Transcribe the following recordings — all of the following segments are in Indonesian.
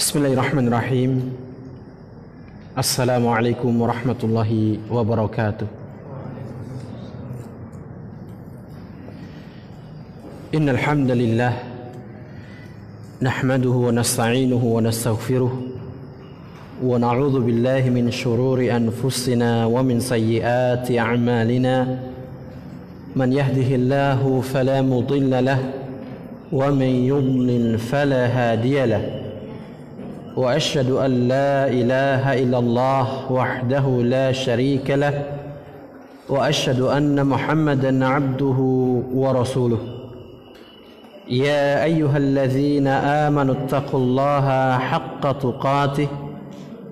Bismillahirrahmanirrahim. Assalamualaikum warahmatullahi wabarakatuh. Innal hamdalillah nahmaduhu wa nasta'inuhu wa nastaghfiruh wa na'udzu billahi min shururi anfusina wa min sayyiati a'malina. Man yahdihillahu fala mudilla lahu wa man yudlil fala hadiya lahu. وأشهد أن لا إله إلا الله وحده لا شريك له وأشهد أن محمدا عبده ورسوله. يا أيها الذين آمنوا اتقوا الله حق تقاته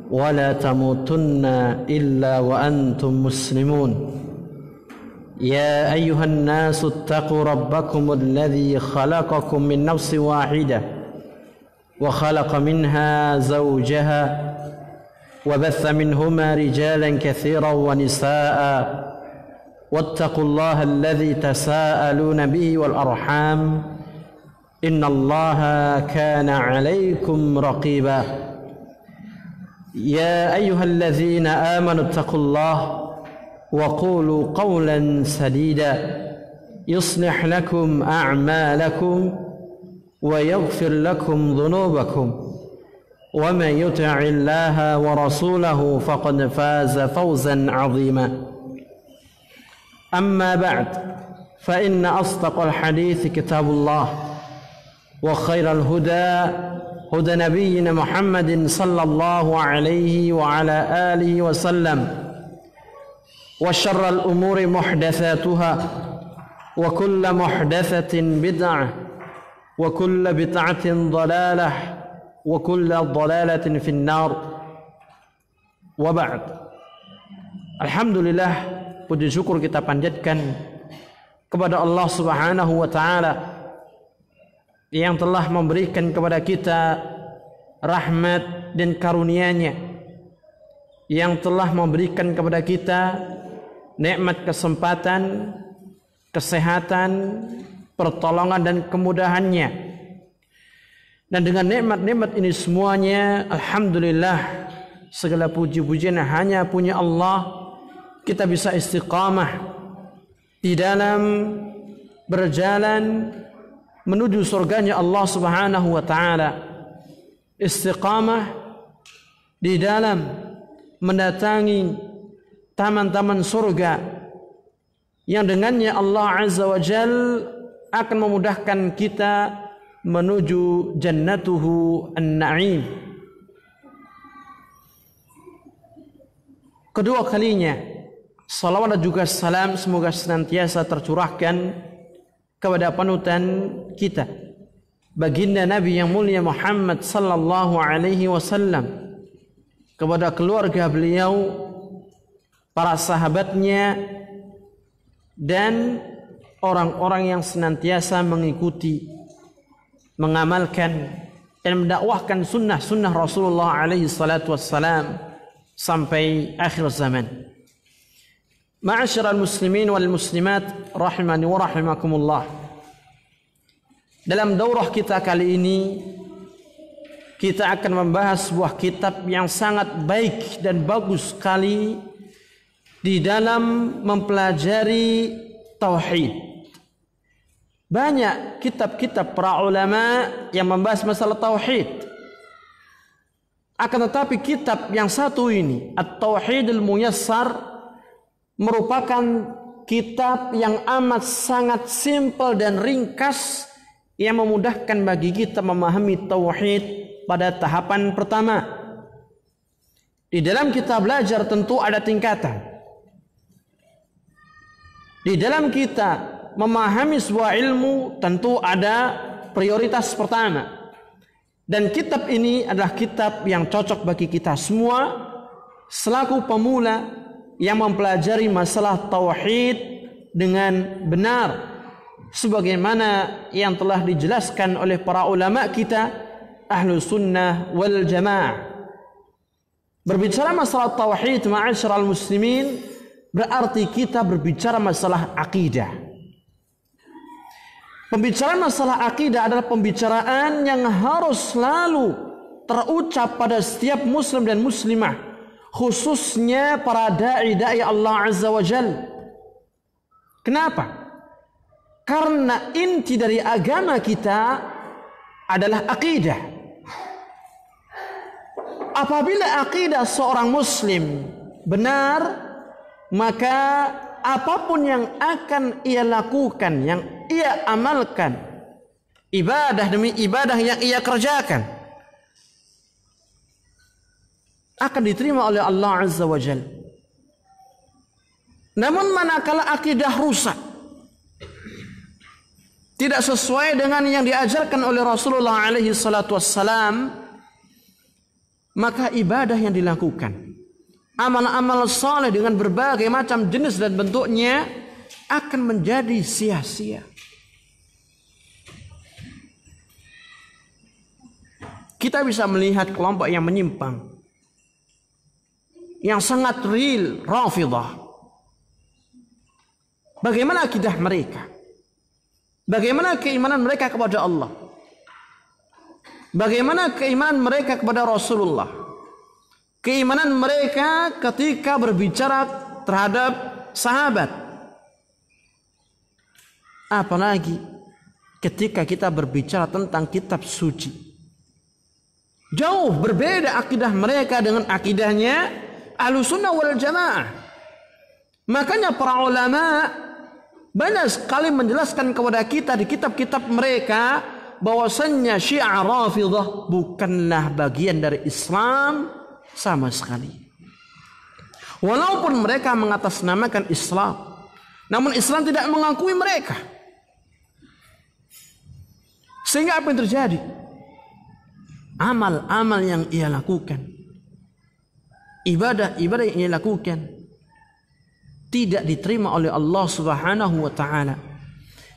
ولا تموتن إلا وأنتم مسلمون. يا أيها الناس اتقوا ربكم الذي خلقكم من نفس واحدة وخلق منها زوجها وبث منهما رجالا كثيرا ونساء واتقوا الله الذي تساءلون به والأرحام إن الله كان عليكم رقيبا. يا أيها الذين آمنوا اتقوا الله وقولوا قولا سديدا يصلح لكم أعمالكم ويغفر لكم ذنوبكم ومن يطع الله ورسوله فقد فاز فوزا عظيما. أما بعد فإن أصدق الحديث كتاب الله وخير الهدى هدى نبينا محمد صلى الله عليه وعلى آله وسلم وشر الأمور محدثاتها وكل محدثة بدعة وكل بدعة ضلالة وكل ضلالة في النار. وبعد. Alhamdulillah, puji syukur kita panjatkan kepada Allah Subhanahu wa taala yang telah memberikan kepada kita rahmat dan karunia-Nya, yang telah memberikan kepada kita nikmat kesempatan, kesehatan, pertolongan dan kemudahannya. Dan dengan nikmat-nikmat ini semuanya, alhamdulillah, segala puji-pujian hanya punya Allah. Kita bisa istiqamah di dalam berjalan menuju surganya Allah Subhanahu wa taala. Istiqamah di dalam mendatangi taman-taman surga yang dengannya Allah Azza wa Jalla akan memudahkan kita menuju jannatuhu an-na'im. Kedua kalinya, salawat dan juga salam semoga senantiasa tercurahkan kepada panutan kita, baginda Nabi yang mulia Muhammad sallallahu alaihi wasallam, kepada keluarga beliau, para sahabatnya, dan orang-orang yang senantiasa mengikuti, mengamalkan dan mendakwahkan sunnah-sunnah Rasulullah alaihi salatu wassalam sampai akhir zaman. Ma'asyiral muslimin wal muslimat rahimani wa rahimakumullah. Dalam daurah kita kali ini kita akan membahas sebuah kitab yang sangat baik dan bagus sekali di dalam mempelajari tauhid. Banyak kitab-kitab para ulama yang membahas masalah tauhid. Akan tetapi kitab yang satu ini, At-Tauhidul Muyassar, merupakan kitab yang amat sangat simpel dan ringkas yang memudahkan bagi kita memahami tauhid pada tahapan pertama. Di dalam kita belajar tentu ada tingkatan. Di dalam kita memahami sebuah ilmu tentu ada prioritas pertama. Dan kitab ini adalah kitab yang cocok bagi kita semua selaku pemula yang mempelajari masalah tauhid dengan benar, sebagaimana yang telah dijelaskan oleh para ulama kita Ahlus Sunnah wal Jamaah. Berbicara masalah tauhid, ma'asyiral muslimin, berarti kita berbicara masalah akidah. Pembicaraan masalah akidah adalah pembicaraan yang harus selalu terucap pada setiap muslim dan muslimah, khususnya para da'i Allah Azza wa Jalla. Kenapa? Karena inti dari agama kita adalah akidah. Apabila akidah seorang muslim benar, maka apapun yang akan ia lakukan, yang ia amalkan, ibadah demi ibadah yang ia kerjakan, akan diterima oleh Allah Azza wa Jalla. Namun manakala akidah rusak, tidak sesuai dengan yang diajarkan oleh Rasulullah alaihi salatu wassalam, maka ibadah yang dilakukan, amal-amal saleh dengan berbagai macam jenis dan bentuknya, akan menjadi sia-sia. Kita bisa melihat kelompok yang menyimpang, yang sangat real, Rafidhah. Bagaimana akidah mereka? Bagaimana keimanan mereka kepada Allah? Bagaimana keimanan mereka kepada Rasulullah? Keimanan mereka ketika berbicara terhadap sahabat. Apalagi ketika kita berbicara tentang kitab suci. Jauh berbeda akidah mereka dengan akidahnya Ahlussunnah wal Jamaah. Makanya para ulama banyak sekali menjelaskan kepada kita di kitab-kitab mereka bahwasannya Syiah Rafidhah bukanlah bagian dari Islam sama sekali. Walaupun mereka mengatasnamakan Islam, namun Islam tidak mengakui mereka. Sehingga apa yang terjadi? Amal-amal yang ia lakukan, ibadah-ibadah yang ia lakukan, tidak diterima oleh Allah Subhanahu wa taala.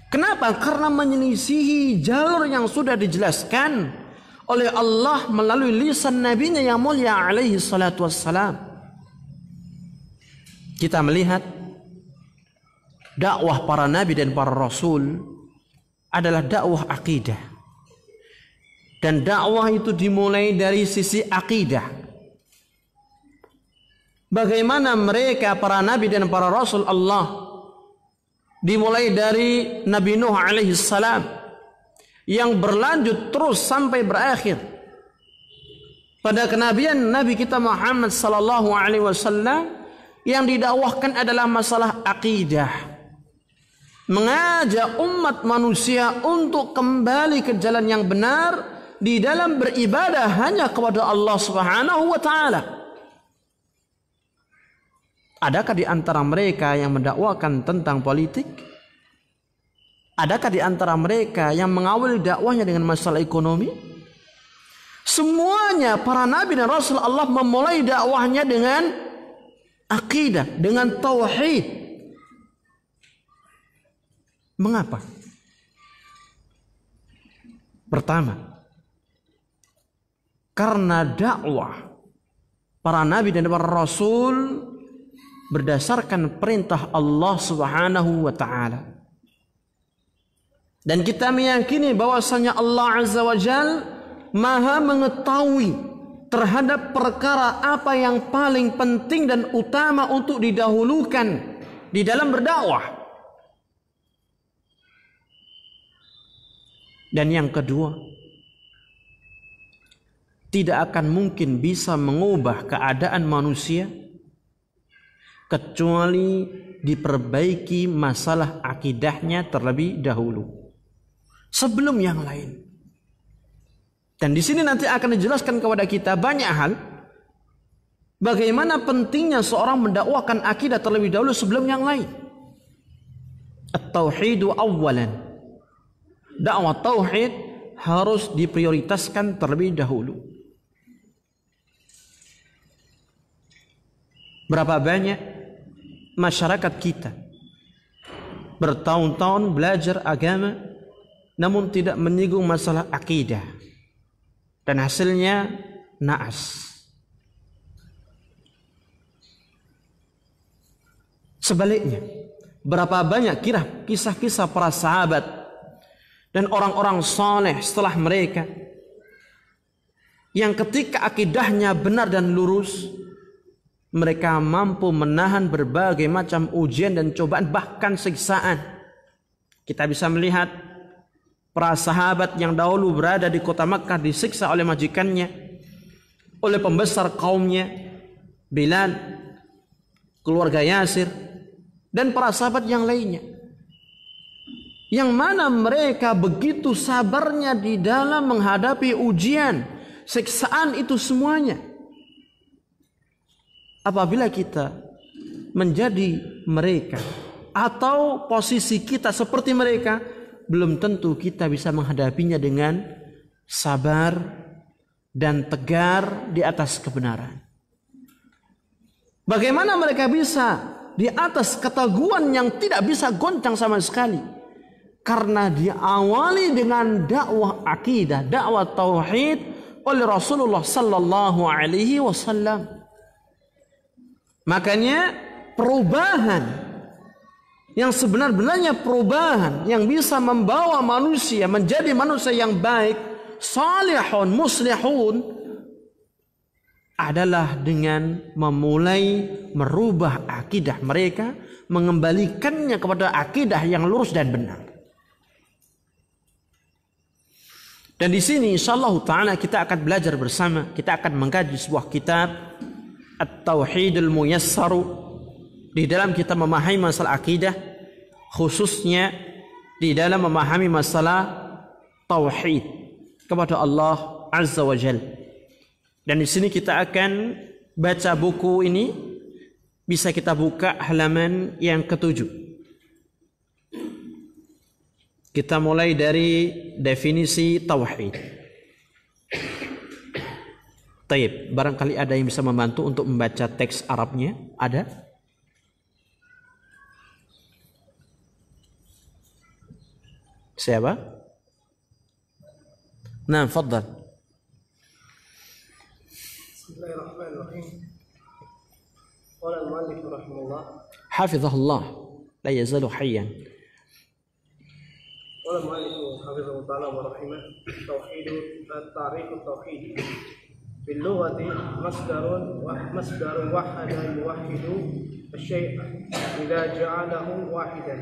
Kenapa? Karena menyelisihi jalur yang sudah dijelaskan oleh Allah melalui lisan nabinya yang mulia alaihi salatu wassalam. Kita melihat dakwah para nabi dan para rasul adalah dakwah akidah. Dan dakwah itu dimulai dari sisi akidah. Bagaimana mereka para nabi dan para rasul Allah, dimulai dari Nabi Nuh alaihi salam yang berlanjut terus sampai berakhir pada kenabian Nabi kita Muhammad sallallahu alaihi wasallam, yang didakwahkan adalah masalah akidah, mengajak umat manusia untuk kembali ke jalan yang benar di dalam beribadah hanya kepada Allah Subhanahu wa taala. Adakah di antara mereka yang mendakwakan tentang politik? Adakah di antara mereka yang mengawali dakwahnya dengan masalah ekonomi? Semuanya para nabi dan rasul Allah memulai dakwahnya dengan akidah, dengan tauhid. Mengapa? Pertama, karena dakwah para nabi dan para rasul berdasarkan perintah Allah Subhanahu wa taala. Dan kita meyakini bahwasanya Allah Azza wa Jalla Maha mengetahui terhadap perkara apa yang paling penting dan utama untuk didahulukan di dalam berdakwah. Dan yang kedua, tidak akan mungkin bisa mengubah keadaan manusia kecuali diperbaiki masalah akidahnya terlebih dahulu sebelum yang lain. Dan di sini nanti akan dijelaskan kepada kita banyak hal bagaimana pentingnya seorang mendakwakan akidah terlebih dahulu sebelum yang lain. At-tauhidu awwalan. Dakwah tauhid harus diprioritaskan terlebih dahulu. Berapa banyak masyarakat kita bertahun-tahun belajar agama namun tidak menyinggung masalah akidah, dan hasilnya naas. Sebaliknya, berapa banyak kisah-kisah para sahabat dan orang-orang saleh setelah mereka yang ketika akidahnya benar dan lurus, mereka mampu menahan berbagai macam ujian dan cobaan, bahkan siksaan. Kita bisa melihat para sahabat yang dahulu berada di kota Makkah disiksa oleh majikannya, oleh pembesar kaumnya, Bilal, keluarga Yasir, dan para sahabat yang lainnya. Yang mana mereka begitu sabarnya di dalam menghadapi ujian, siksaan itu semuanya. Apabila kita menjadi mereka atau posisi kita seperti mereka, belum tentu kita bisa menghadapinya dengan sabar dan tegar di atas kebenaran. Bagaimana mereka bisa di atas keteguhan yang tidak bisa goncang sama sekali? Karena diawali dengan dakwah akidah, dakwah tauhid oleh Rasulullah sallallahu alaihi wasallam. Makanya perubahan yang sebenar-benarnya perubahan yang bisa membawa manusia menjadi manusia yang baik, salihun, muslihun, adalah dengan memulai merubah akidah mereka, mengembalikannya kepada akidah yang lurus dan benar. Dan di sini insyaallah taala kita akan belajar bersama, kita akan mengkaji sebuah kitab At-Tauhidul Muyassar. Di dalam kita memahami masalah akidah, khususnya di dalam memahami masalah tauhid kepada Allah Azza wa Jalla. Dan di sini kita akan baca buku ini, bisa kita buka halaman yang ke-7. Kita mulai dari definisi tauhid. Taib, barangkali ada yang bisa membantu untuk membaca teks Arabnya? Ada? Siapa? Nah, fadhal. Bismillahirrahmanirrahim. Qala al-mu'allif rahimahullah. Hafizahullah, la yazalu hayyan. قال المؤلف حفظه تعالى ورحمه توحيد التعريف التوحيد باللغة مصدر وحد يوحد الشيء إذا جعله واحدا.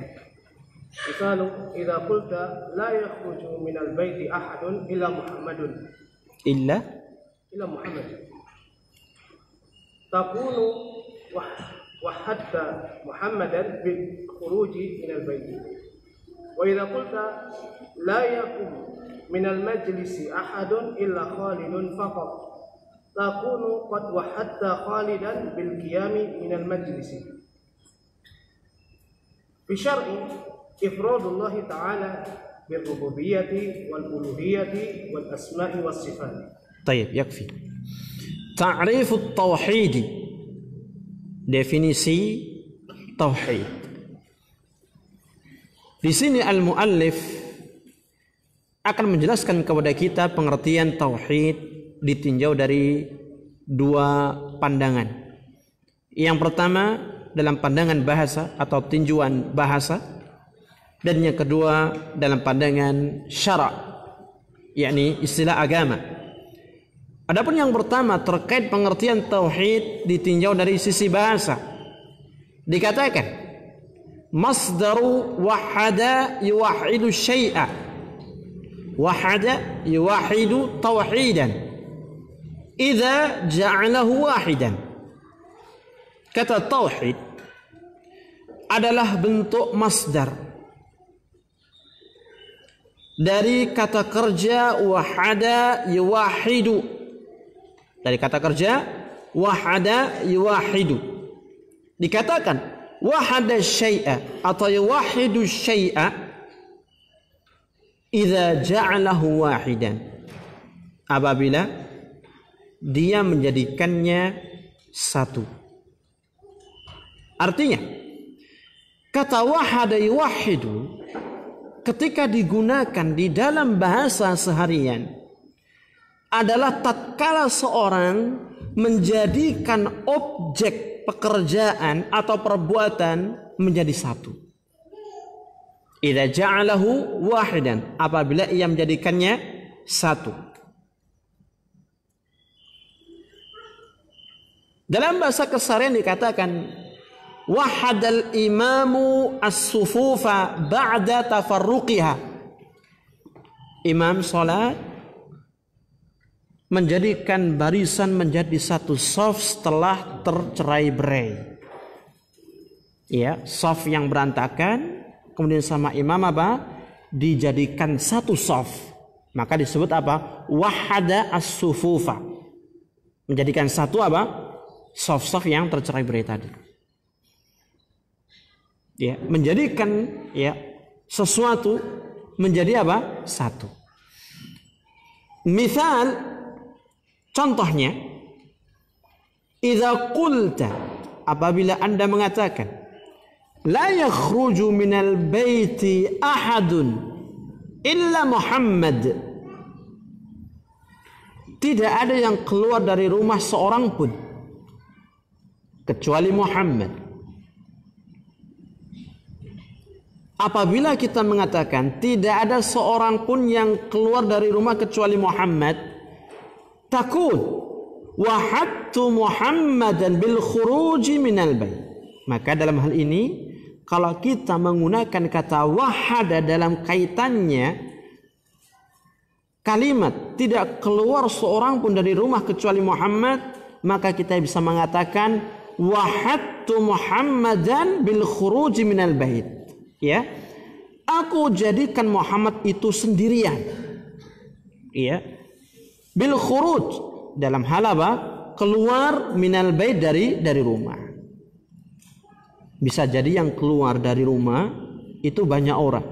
مثال إذا قلت لا يخرج من البيت أحد إلا محمد إلا محمد تكون وحدت محمدا بالخروج من البيت. وإذا قلت لا يقوم من المجلس أحد إلا خالد فقط تكون قد وحدت خالدا بالقيام من المجلس. في الشرع إفراد الله تعالى بالربوبية والألوهية والأسماء والصفات. طيب يكفي. تعريف التوحيد, definisi tauhid. Di sini al-muallif akan menjelaskan kepada kita pengertian tauhid ditinjau dari dua pandangan. Yang pertama dalam pandangan bahasa atau tinjauan bahasa, dan yang kedua dalam pandangan syara', yakni istilah agama. Adapun yang pertama terkait pengertian tauhid ditinjau dari sisi bahasa, dikatakan masdaru wahada yuwahidu syai'a. Wahada yuwahidu tauhidan idza ja'alahu wahidan. Kata tauhid adalah bentuk masdar dari kata kerja wahada yuwahidu. Dari kata kerja wahada yuwahidu. Dikatakan wahada syai'a atau yuwahidu syai'a idza ja'alahu wahidan, apabila dia menjadikannya satu. Artinya kata wahada yuwahidu ketika digunakan di dalam bahasa seharian adalah tatkala seorang menjadikan objek pekerjaan atau perbuatan menjadi satu. Idza ja'alahu wahidan, apabila ia menjadikannya satu. Dalam bahasa keseharian dikatakan wahadal imamu as-sufufa ba'da tafarruqiha. Imam salat menjadikan barisan menjadi satu shaf setelah tercerai-berai. Ya, shaf yang berantakan kemudian sama imam apa? Dijadikan satu shaf. Maka disebut apa? Wahada as-sufufa. Menjadikan satu apa? Shaf-shaf yang tercerai-berai tadi. Ya, menjadikan ya sesuatu menjadi apa? Satu. Misal contohnya, idza qulta, apabila Anda mengatakan la yakhruju minal baiti ahadun illa Muhammad, tidak ada yang keluar dari rumah seorang pun kecuali Muhammad. Apabila kita mengatakan tidak ada seorang pun yang keluar dari rumah kecuali Muhammad, takun wahadtu Muhammadan bil khuruji minal bait. Maka dalam hal ini kalau kita menggunakan kata wahada dalam kaitannya kalimat tidak keluar seorang pun dari rumah kecuali Muhammad, maka kita bisa mengatakan wahadtu Muhammadan bil khuruji minal bait. Ya, aku jadikan Muhammad itu sendirian. Ya, bil khuruj dalam hal apa? Keluar minal bait dari rumah. Bisa jadi yang keluar dari rumah itu banyak orang.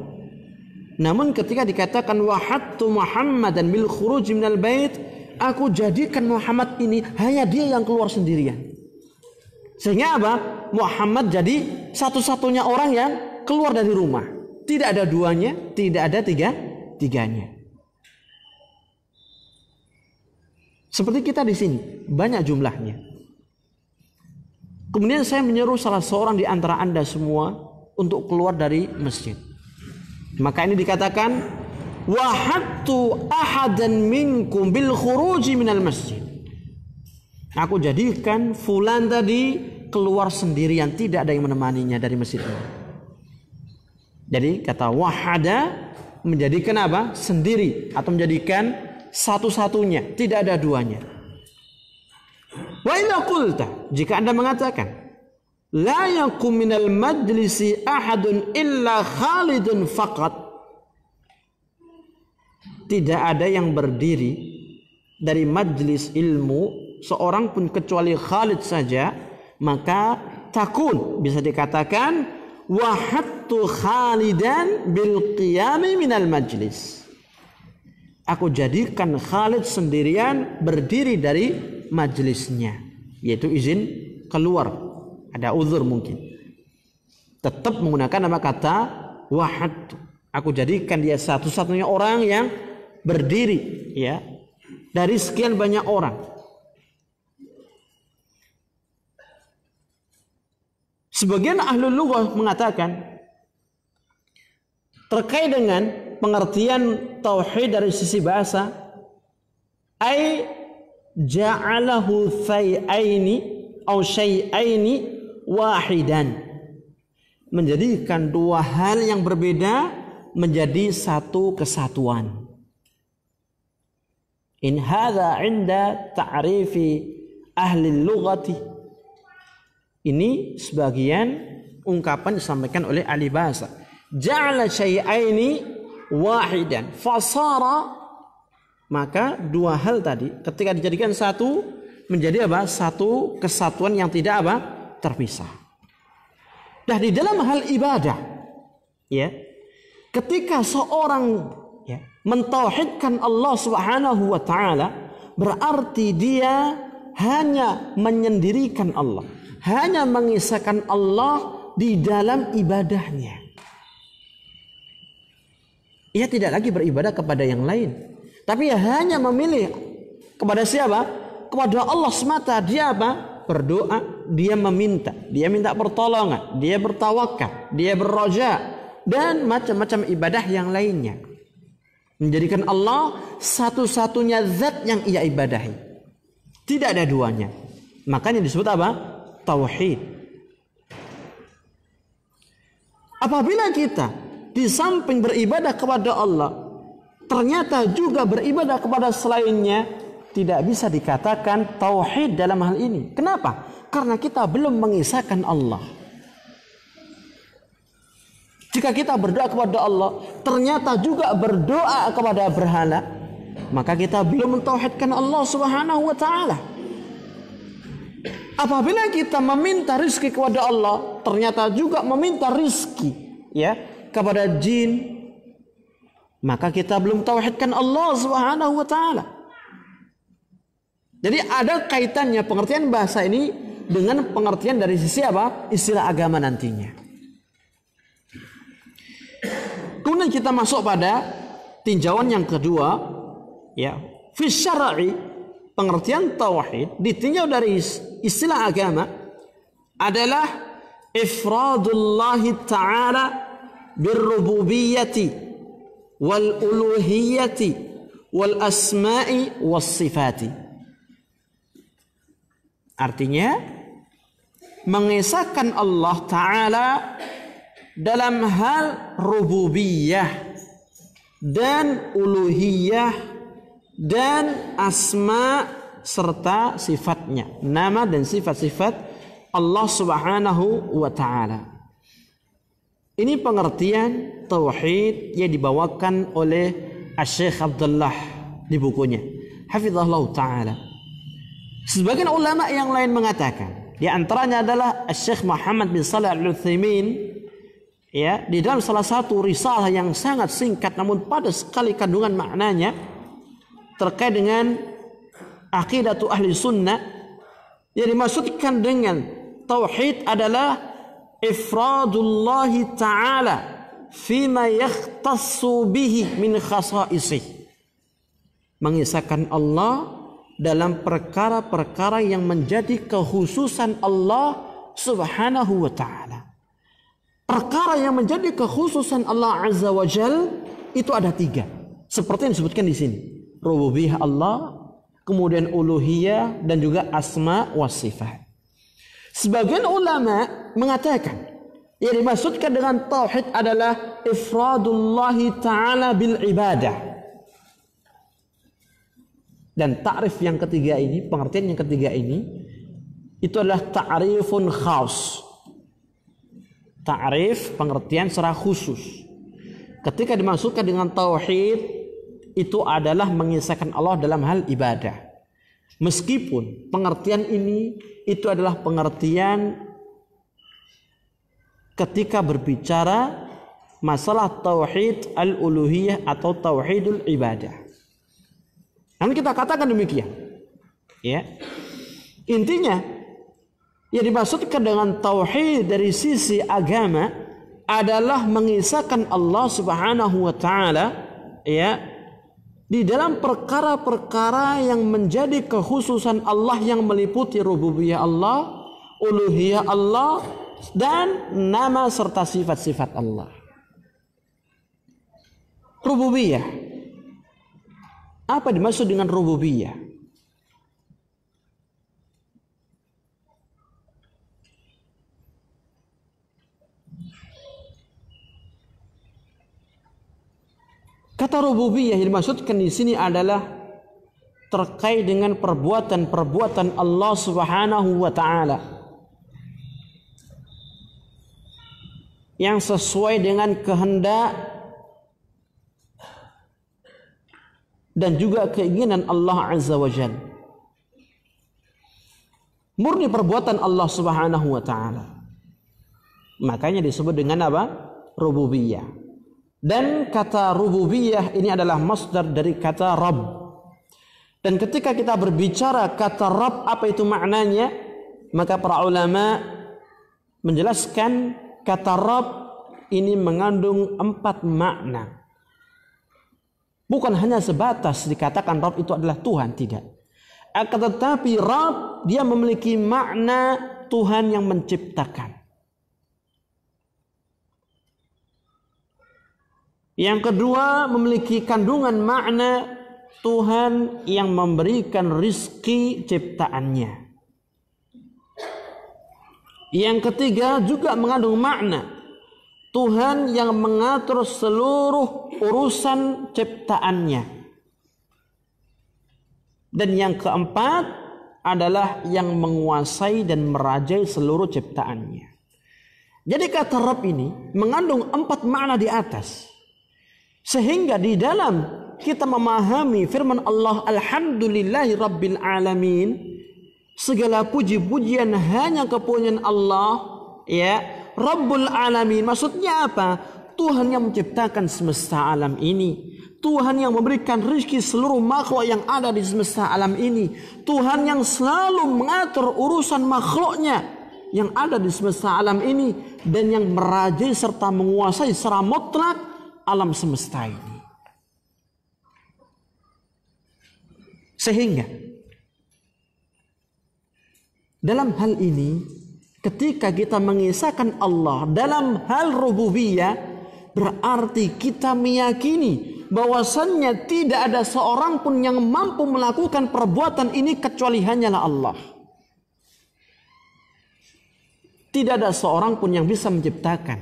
Namun ketika dikatakan wahadtu Muhammadan bil khuruj minal bait, aku jadikan Muhammad ini hanya dia yang keluar sendirian. Sehingga apa? Muhammad jadi satu-satunya orang yang keluar dari rumah. Tidak ada duanya, tidak ada tiganya. Seperti kita di sini, banyak jumlahnya. Kemudian saya menyeru salah seorang di antara Anda semua untuk keluar dari masjid. Maka ini dikatakan wahadtu ahadan minkum bil khuruji minal masjid. Aku jadikan fulan tadi keluar sendirian, tidak ada yang menemaninya dari masjid ini. Jadi kata wahada menjadikan apa? Sendiri atau menjadikan satu-satunya, tidak ada duanya. Wa idza qulta, jika Anda mengatakan la yakum minal majlisi ahadun illa Khalidun faqat, tidak ada yang berdiri dari majlis ilmu seorang pun kecuali Khalid saja, maka takun bisa dikatakan wahadtu Khalidan bil qiyami minal majlis. Aku jadikan Khalid sendirian berdiri dari majlisnya, yaitu izin keluar, ada uzur mungkin. Tetap menggunakan nama kata wahadtu. Aku jadikan dia satu-satunya orang yang berdiri ya dari sekian banyak orang. Sebagian ahlul lughah mengatakan terkait dengan pengertian tauhid dari sisi bahasa, ai ja'alahu thay'aini aw syai'aini wahidan, menjadikan dua hal yang berbeda menjadi satu kesatuan. In hadza 'inda ta'rifi ahli lughati. Ini sebagian ungkapan disampaikan oleh ahli bahasa. Ja'ala syai'aini wahidan fasara, maka dua hal tadi ketika dijadikan satu menjadi apa? Satu kesatuan yang tidak apa? Terpisah. Nah, di dalam hal ibadah ya, ketika seorang ya mentauhidkan Allah Subhanahu wa taala, berarti dia hanya menyendirikan Allah, hanya mengisahkan Allah di dalam ibadahnya. Ia tidak lagi beribadah kepada yang lain, tapi ia hanya memilih kepada siapa? Kepada Allah semata. Dia apa? Berdoa, dia meminta, dia minta pertolongan, dia bertawakal, dia berroja, dan macam-macam ibadah yang lainnya. Menjadikan Allah satu-satunya zat yang ia ibadahi, tidak ada duanya. Makanya disebut apa? Tauhid. Apabila kita di samping beribadah kepada Allah, ternyata juga beribadah kepada selainnya, tidak bisa dikatakan tauhid dalam hal ini. Kenapa? Karena kita belum mengisahkan Allah. Jika kita berdoa kepada Allah, ternyata juga berdoa kepada berhala, maka kita belum mentauhidkan Allah Subhanahu wa ta'ala. Apabila kita meminta rizki kepada Allah, ternyata juga meminta rizki ya kepada jin, maka kita belum tauhidkan Allah Subhanahu wa ta'ala. Jadi ada kaitannya pengertian bahasa ini dengan pengertian dari sisi apa? Istilah agama nantinya. Kemudian kita masuk pada tinjauan yang kedua, ya, fi syar'i, pengertian tauhid ditinjau dari istilah agama adalah ifradullah ta'ala birrububiyyati wal uluhiyyati wal asma'i was sifati. Artinya mengesahkan Allah Ta'ala dalam hal rububiyah dan uluhiyah dan asma serta sifatnya, nama dan sifat-sifat Allah Subhanahu wa ta'ala. Ini pengertian tauhid yang dibawakan oleh Syekh Abdullah di bukunya hafizahullah ta'ala. Sebagian ulama yang lain mengatakan, di antaranya adalah Syekh Muhammad bin Shalih Al-Utsaimin, ya, di dalam salah satu risalah yang sangat singkat namun padat sekali kandungan maknanya terkait dengan aqidatu ahli sunnah, yang dimaksudkan dengan tauhid adalah ifradullah ta'ala fima yakhtassu bihi min khasa'isih, mengisahkan Allah dalam perkara-perkara yang menjadi kekhususan Allah Subhanahu wa ta'ala. Perkara yang menjadi kekhususan Allah Azza wa Jal itu ada 3, seperti yang disebutkan di sini: rububiyah Allah, kemudian uluhiyah, dan juga asma wa sifat. Sebagian ulama mengatakan yang dimaksudkan dengan tauhid adalah ifradullah ta'ala bil ibadah. Dan ta'rif yang ketiga ini, pengertian yang ketiga ini, itu adalah ta'rifun khas. Ta'rif, pengertian secara khusus. Ketika dimaksudkan dengan tauhid, itu adalah mengisahkan Allah dalam hal ibadah. Meskipun pengertian ini itu adalah pengertian ketika berbicara masalah tauhid al-uluhiyah atau tauhidul ibadah. Namun kita katakan demikian, ya. Intinya yang dimaksudkan dengan tauhid dari sisi agama adalah mengisahkan Allah Subhanahu wa ta'ala, ya, di dalam perkara-perkara yang menjadi kekhususan Allah yang meliputi rububiyah Allah, uluhiyah Allah, dan nama serta sifat-sifat Allah. Rububiyah. Apa dimaksud dengan rububiyah? Kata rububiyah yang dimaksudkan di sini adalah terkait dengan perbuatan-perbuatan Allah Subhanahu wa ta'ala yang sesuai dengan kehendak dan juga keinginan Allah Azza wa Jalla. Murni perbuatan Allah Subhanahu wa ta'ala. Makanya disebut dengan apa? Rububiyah. Dan kata rububiyah ini adalah masdar dari kata Rabb. Dan ketika kita berbicara kata Rabb, apa itu maknanya? Maka para ulama menjelaskan kata Rabb ini mengandung 4 makna. Bukan hanya sebatas dikatakan Rabb itu adalah Tuhan, tidak. Akan tetapi Rabb dia memiliki makna Tuhan yang menciptakan. Yang kedua, memiliki kandungan makna Tuhan yang memberikan rizki ciptaannya. Yang ketiga juga mengandung makna Tuhan yang mengatur seluruh urusan ciptaannya. Dan yang keempat adalah yang menguasai dan merajai seluruh ciptaannya. Jadi kata Rabb ini mengandung 4 makna di atas. Sehingga di dalam kita memahami firman Allah, Alhamdulillahi Rabbil Alamin, segala puji-pujian hanya kepunyaan Allah, ya, Rabbul Alamin. Maksudnya apa? Tuhan yang menciptakan semesta alam ini, Tuhan yang memberikan rezeki seluruh makhluk yang ada di semesta alam ini, Tuhan yang selalu mengatur urusan makhluknya yang ada di semesta alam ini, dan yang merajai serta menguasai secara mutlak alam semesta ini. Sehingga dalam hal ini, ketika kita mengisahkan Allah dalam hal rububiyah, berarti kita meyakini bahwasannya tidak ada seorang pun yang mampu melakukan perbuatan ini kecuali hanyalah Allah. Tidak ada seorang pun yang bisa menciptakan.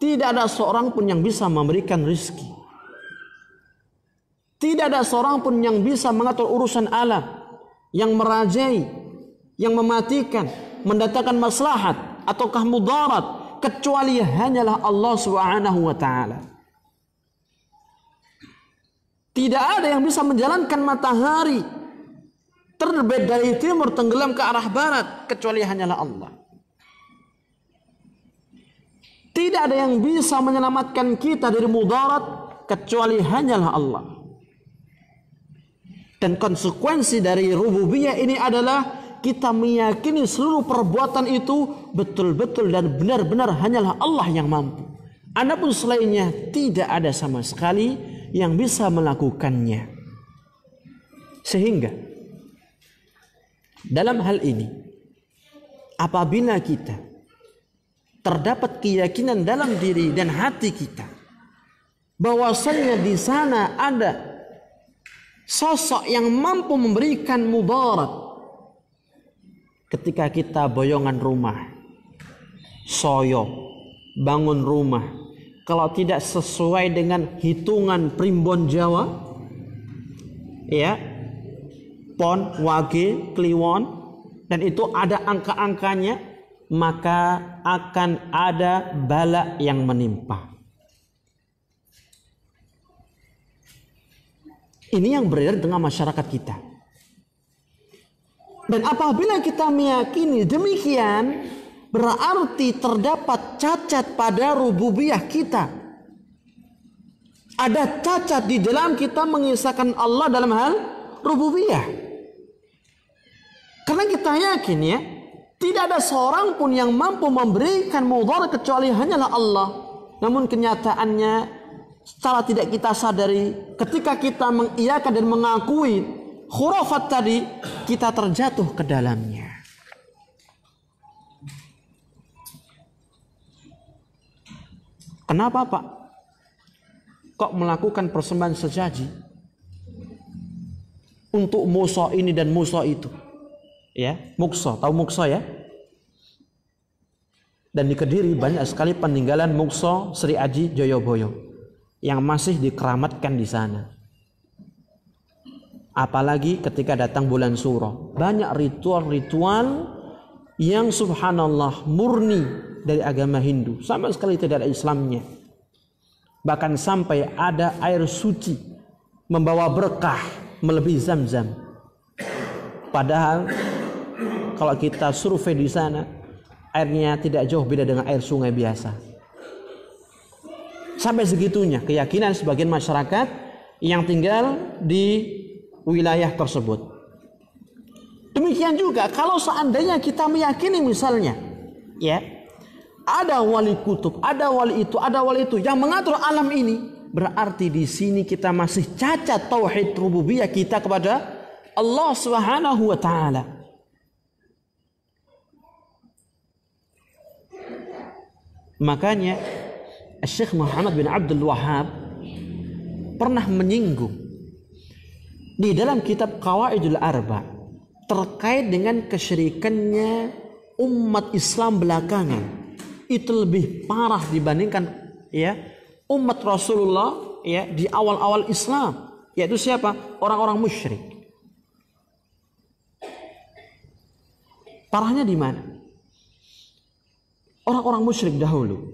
Tidak ada seorang pun yang bisa memberikan rezeki. Tidak ada seorang pun yang bisa mengatur urusan alam, yang merajai, yang mematikan, mendatangkan maslahat ataukah mudarat, kecuali hanyalah Allah Subhanahu wa taala. Tidak ada yang bisa menjalankan matahari terbit dari timur tenggelam ke arah barat kecuali hanyalah Allah. Tidak ada yang bisa menyelamatkan kita dari mudarat kecuali hanyalah Allah. Dan konsekuensi dari rububiyah ini adalah kita meyakini seluruh perbuatan itu betul-betul dan benar-benar hanyalah Allah yang mampu. Adapun selainnya tidak ada sama sekali yang bisa melakukannya. Sehingga dalam hal ini, apabila kita terdapat keyakinan dalam diri dan hati kita bahwasannya di sana ada sosok yang mampu memberikan mudarat, ketika kita boyongan rumah, soyo, bangun rumah, kalau tidak sesuai dengan hitungan primbon Jawa, ya, pon, wage, kliwon, dan itu ada angka-angkanya, maka akan ada bala yang menimpa. Ini yang beredar di tengah masyarakat kita. Dan apabila kita meyakini demikian, berarti terdapat cacat pada rububiyah kita. Ada cacat di dalam kita mengisahkan Allah dalam hal rububiyah. Karena kita yakin, ya, tidak ada seorang pun yang mampu memberikan mudarat kecuali hanyalah Allah. Namun kenyataannya secara tidak kita sadari, ketika kita mengiyakan dan mengakui khurafat tadi, kita terjatuh ke dalamnya. Kenapa, Pak? Kok melakukan persembahan sesaji untuk musa ini dan musa itu? Ya, muksa, tahu muksa ya? Dan di Kediri banyak sekali peninggalan muksa Sri Aji Joyoboyo yang masih dikeramatkan di sana. Apalagi ketika datang bulan Suro, banyak ritual-ritual yang subhanallah murni dari agama Hindu, sama sekali tidak ada Islamnya. Bahkan sampai ada air suci membawa berkah melebihi Zam-Zam. Padahal kalau kita survei di sana, airnya tidak jauh beda dengan air sungai biasa. Sampai segitunya keyakinan sebagian masyarakat yang tinggal di wilayah tersebut. Demikian juga kalau seandainya kita meyakini misalnya, ya, ada wali kutub, ada wali itu yang mengatur alam ini, berarti di sini kita masih cacat tauhid rububiyah kita kepada Allah Subhanahu wa taala. Makanya Syekh Muhammad bin Abdul Wahhab pernah menyinggung di dalam kitab Qawaidul Arba terkait dengan kesyirikannya umat Islam belakangan itu lebih parah dibandingkan ya umat Rasulullah ya di awal-awal Islam, yaitu siapa? Orang-orang musyrik. Parahnya di mana? Orang-orang musyrik dahulu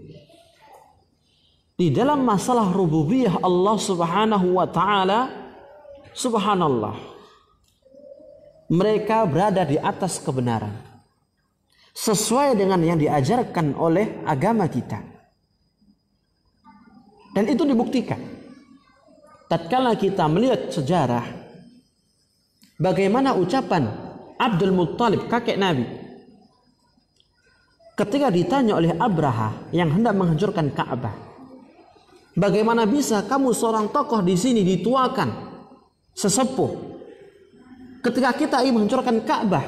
di dalam masalah rububiyah Allah Subhanahu wa taala, subhanallah, mereka berada di atas kebenaran sesuai dengan yang diajarkan oleh agama kita. Dan itu dibuktikan tatkala kita melihat sejarah bagaimana ucapan Abdul Muttalib, kakek Nabi, ketika ditanya oleh Abraha yang hendak menghancurkan Ka'bah, bagaimana bisa kamu seorang tokoh di sini dituakan, sesepuh, ketika kita ingin menghancurkan Ka'bah,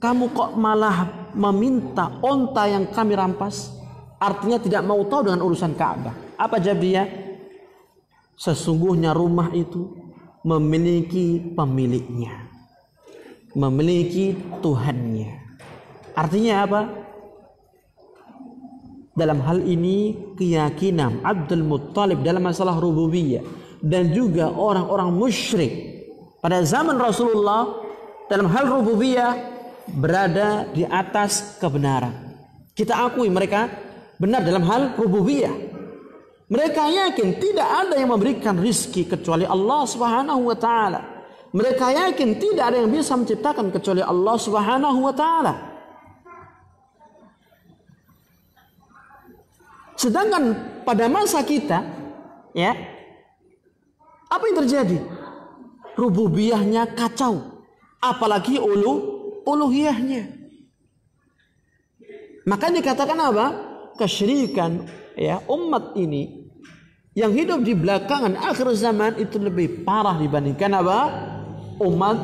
kamu kok malah meminta onta yang kami rampas? Artinya tidak mau tahu dengan urusan Ka'bah. Apa jawab dia? Sesungguhnya rumah itu memiliki pemiliknya, memiliki Tuhannya. Artinya apa? Dalam hal ini keyakinan Abdul Muttalib dalam masalah rububiyah dan juga orang-orang musyrik pada zaman Rasulullah dalam hal rububiyah berada di atas kebenaran. Kita akui mereka benar dalam hal rububiyah. Mereka yakin tidak ada yang memberikan rizki kecuali Allah Subhanahu wa taala. Mereka yakin tidak ada yang bisa menciptakan kecuali Allah Subhanahu wa taala. Sedangkan pada masa kita, ya, apa yang terjadi? Rububiyahnya kacau, apalagi uluhiyahnya. Maka dikatakan apa? Kesyirikan ya umat ini yang hidup di belakangan akhir zaman itu lebih parah dibandingkan apa? Umat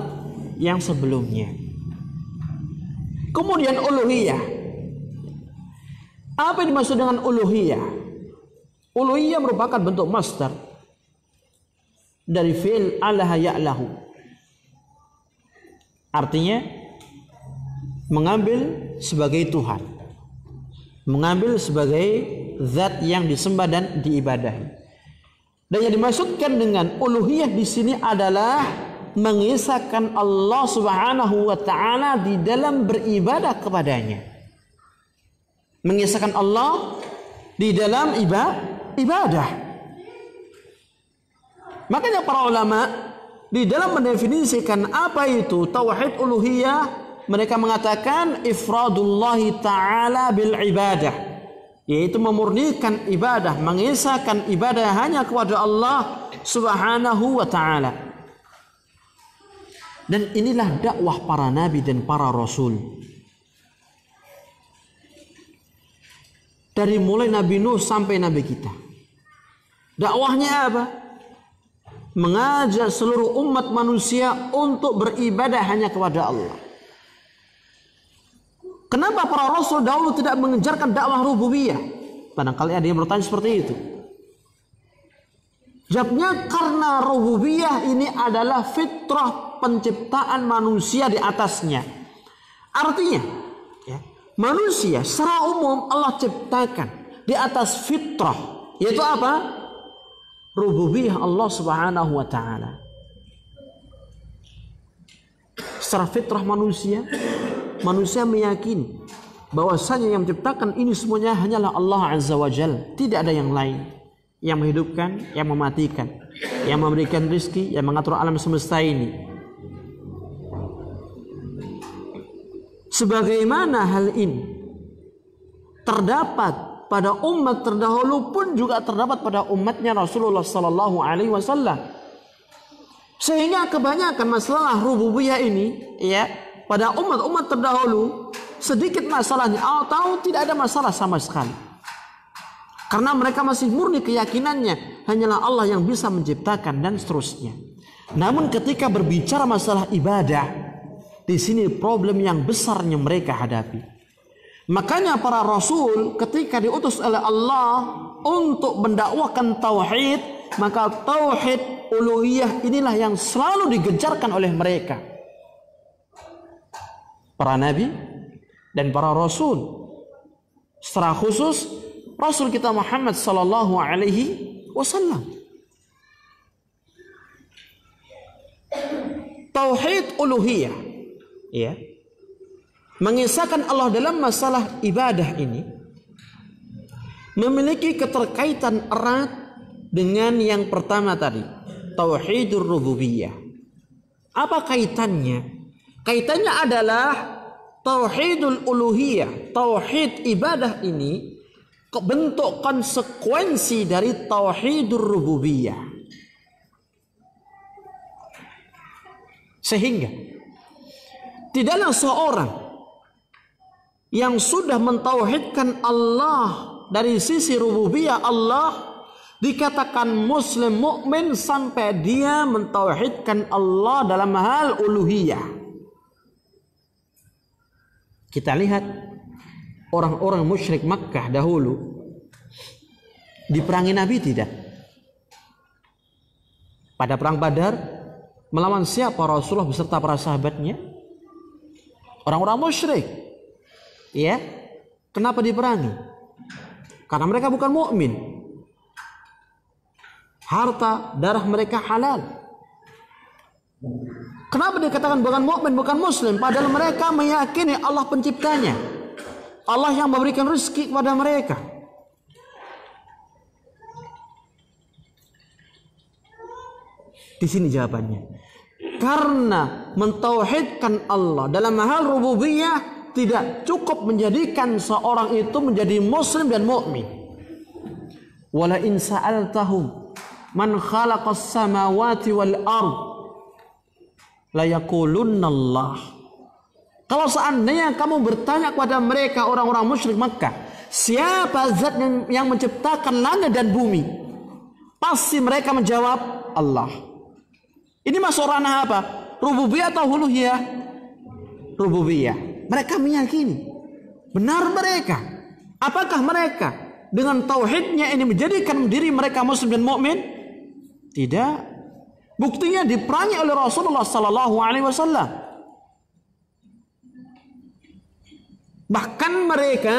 yang sebelumnya. Kemudian uluhiyah. Apa yang dimaksud dengan uluhiyah? Uluhiyah merupakan bentuk masdar dari fi'il alaha ya'lahu. Artinya mengambil sebagai Tuhan, mengambil sebagai zat yang disembah dan diibadahi. Dan yang dimaksudkan dengan uluhiyah di sini adalah mengisahkan Allah Subhanahu wa taala di dalam beribadah kepadanya. Mengisahkan Allah di dalam ibadah. Makanya para ulama di dalam mendefinisikan apa itu tauhid uluhiyah, mereka mengatakan ifradullahi ta'ala bil ibadah, yaitu memurnikan ibadah, mengisahkan ibadah hanya kepada Allah Subhanahu wa ta'ala. Dan inilah dakwah para nabi dan para rasul. Dari mulai Nabi Nuh sampai Nabi kita. Dakwahnya apa? Mengajak seluruh umat manusia untuk beribadah hanya kepada Allah. Kenapa para rasul dahulu tidak mengejarkan dakwah rububiyah? Barangkali ada yang bertanya seperti itu. Jawabnya karena rububiyah ini adalah fitrah penciptaan manusia di atasnya. Artinya, ya, manusia secara umum Allah ciptakan di atas fitrah, yaitu apa? Rububiyah Allah Subhanahu wa taala. Secara fitrah manusia meyakini bahwasanya yang menciptakan ini semuanya hanyalah Allah Azza wa Jalla, tidak ada yang lain yang menghidupkan, yang mematikan, yang memberikan rezeki, yang mengatur alam semesta ini. Sebagaimana hal ini terdapat pada umat terdahulu pun juga terdapat pada umatnya Rasulullah sallallahu alaihi wasallam. Sehingga kebanyakan masalah rububiyah ini ya pada umat-umat terdahulu sedikit masalahnya atau tidak ada masalah sama sekali. Karena mereka masih murni keyakinannya hanyalah Allah yang bisa menciptakan dan seterusnya. Namun ketika berbicara masalah ibadah, di sini problem yang besarnya mereka hadapi. Makanya para rasul ketika diutus oleh Allah untuk mendakwakan tauhid, maka tauhid uluhiyah inilah yang selalu digejarkan oleh mereka. Para nabi dan para rasul. Secara khusus Rasul kita Muhammad sallallahu alaihi wasallam. Tauhid uluhiyah, ya, mengisahkan Allah dalam masalah ibadah ini memiliki keterkaitan erat dengan yang pertama tadi, tauhidur rububiyah. Apa kaitannya? Kaitannya adalah tauhidul uluhiyah, tauhid ibadah ini bentuk konsekuensi dari tauhidur rububiyah. Sehingga tidaklah seorang yang sudah mentauhidkan Allah dari sisi rububiyah Allah dikatakan muslim mukmin sampai dia mentauhidkan Allah dalam hal uluhiyah. Kita lihat orang-orang musyrik Makkah dahulu diperangi Nabi tidak? Pada perang Badar melawan siapa Rasulullah beserta para sahabatnya? Orang-orang musyrik. Ya. Kenapa diperangi? Karena mereka bukan mukmin. Harta, darah mereka halal. Kenapa dikatakan bukan mukmin, bukan muslim? Padahal mereka meyakini Allah penciptanya. Allah yang memberikan rezeki kepada mereka. Di sini jawabannya. Karena mentauhidkan Allah dalam hal rububiyah tidak cukup menjadikan seorang itu menjadi muslim dan mukmin. Wala in sa'altahum man khalaqas samawati wal ard la yaqulunna Allah. Kalau seandainya kamu bertanya kepada mereka orang-orang musyrik Makkah, siapa zat yang menciptakan langit dan bumi? Pasti mereka menjawab Allah. Ini masuk ranah apa? Rububiyah atau uluhiyah? Rububiyah. Mereka meyakini. Benar mereka. Apakah mereka dengan tauhidnya ini menjadikan diri mereka muslim dan mukmin? Tidak. Buktinya diperangi oleh Rasulullah sallallahu alaihi wasallam. Bahkan mereka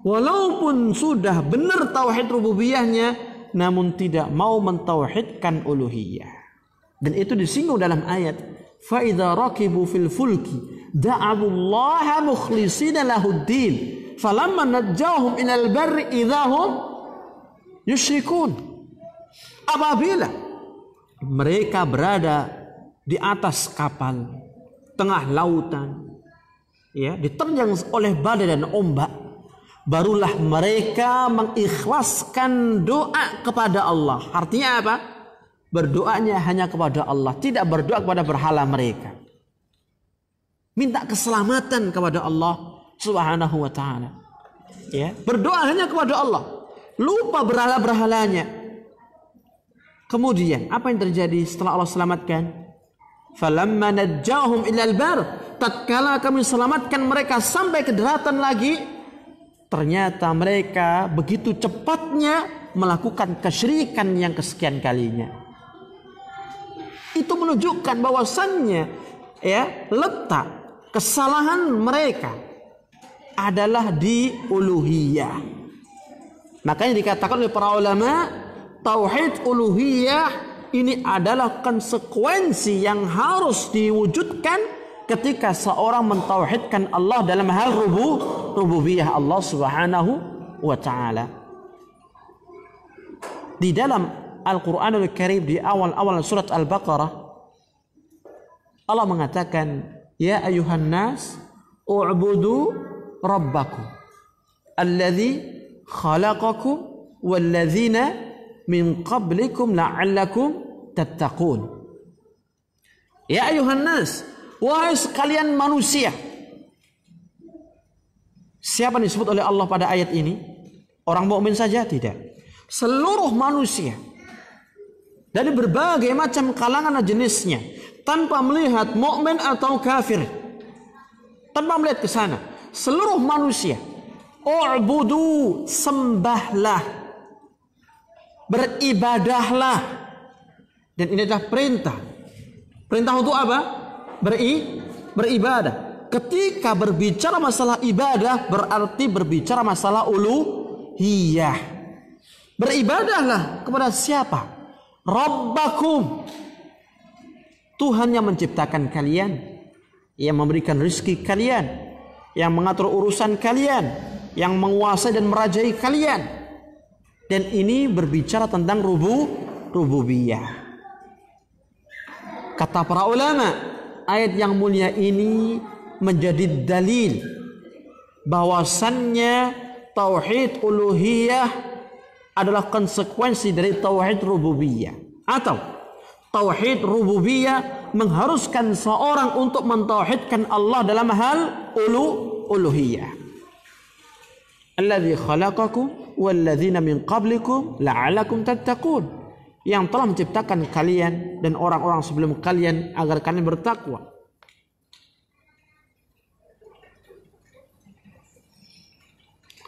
walaupun sudah benar tauhid rububiyahnya namun tidak mau mentauhidkan uluhiyah. Dan itu disinggung dalam ayat fa idza raqibu fil fulki da'u Allah mukhlishina lahuddin falamma najjahum ilal barri idahum yusyrikun. Apabila mereka berada di atas kapal tengah lautan, ya, diterjang oleh badai dan ombak, barulah mereka mengikhlaskan doa kepada Allah. Artinya apa? Berdoanya hanya kepada Allah, tidak berdoa kepada berhala mereka. Minta keselamatan kepada Allah Subhanahu wa taala. Ya, berdoa hanya kepada Allah. Lupa berhala-berhalanya. Kemudian apa yang terjadi setelah Allah selamatkan? Falamma najjahum ilal bar, tatkala kami selamatkan mereka sampai ke daratan lagi, ternyata mereka begitu cepatnya melakukan kesyirikan yang kesekian kalinya. Itu menunjukkan bahwasannya, ya, letak kesalahan mereka adalah di uluhiyah. Makanya dikatakan oleh para ulama, tauhid uluhiyah ini adalah konsekuensi yang harus diwujudkan ketika seorang mentauhidkan Allah dalam hal rububiyah Allah Subhanahu wa taala. Di dalam Al-Quranul Karim di awal-awal surat Al-Baqarah Allah mengatakan, ya ayuhan nas u'budu rabbakum alladzi khalaqakum walladzina min qablikum la'allakum tattaqun. Ya ayuhan nas, wahai sekalian manusia. Siapa yang disebut oleh Allah pada ayat ini? Orang mukmin saja? Tidak. Seluruh manusia dari berbagai macam kalangan dan jenisnya, tanpa melihat mukmin atau kafir, tanpa melihat ke sana, seluruh manusia, u'budu, sembahlah, beribadahlah. Dan ini adalah perintah. Perintah untuk apa? Beribadah. ketika berbicara masalah ibadah berarti berbicara masalah uluhiyah. Beribadahlah kepada siapa? Rabbakum, Tuhan yang menciptakan kalian, yang memberikan rezeki kalian, yang mengatur urusan kalian, yang menguasai dan merajai kalian. Dan ini berbicara tentang rububiyah. Kata para ulama, ayat yang mulia ini menjadi dalil bahwasannya tauhid uluhiyah adalah konsekuensi dari tauhid rububiyah, atau tauhid rububiyah mengharuskan seorang untuk mentauhidkan Allah dalam hal uluhiyah. Alladzi khalaqakum walladzina min qablikum la'allakum tattaqun, yang telah menciptakan kalian dan orang-orang sebelum kalian agar kalian bertakwa.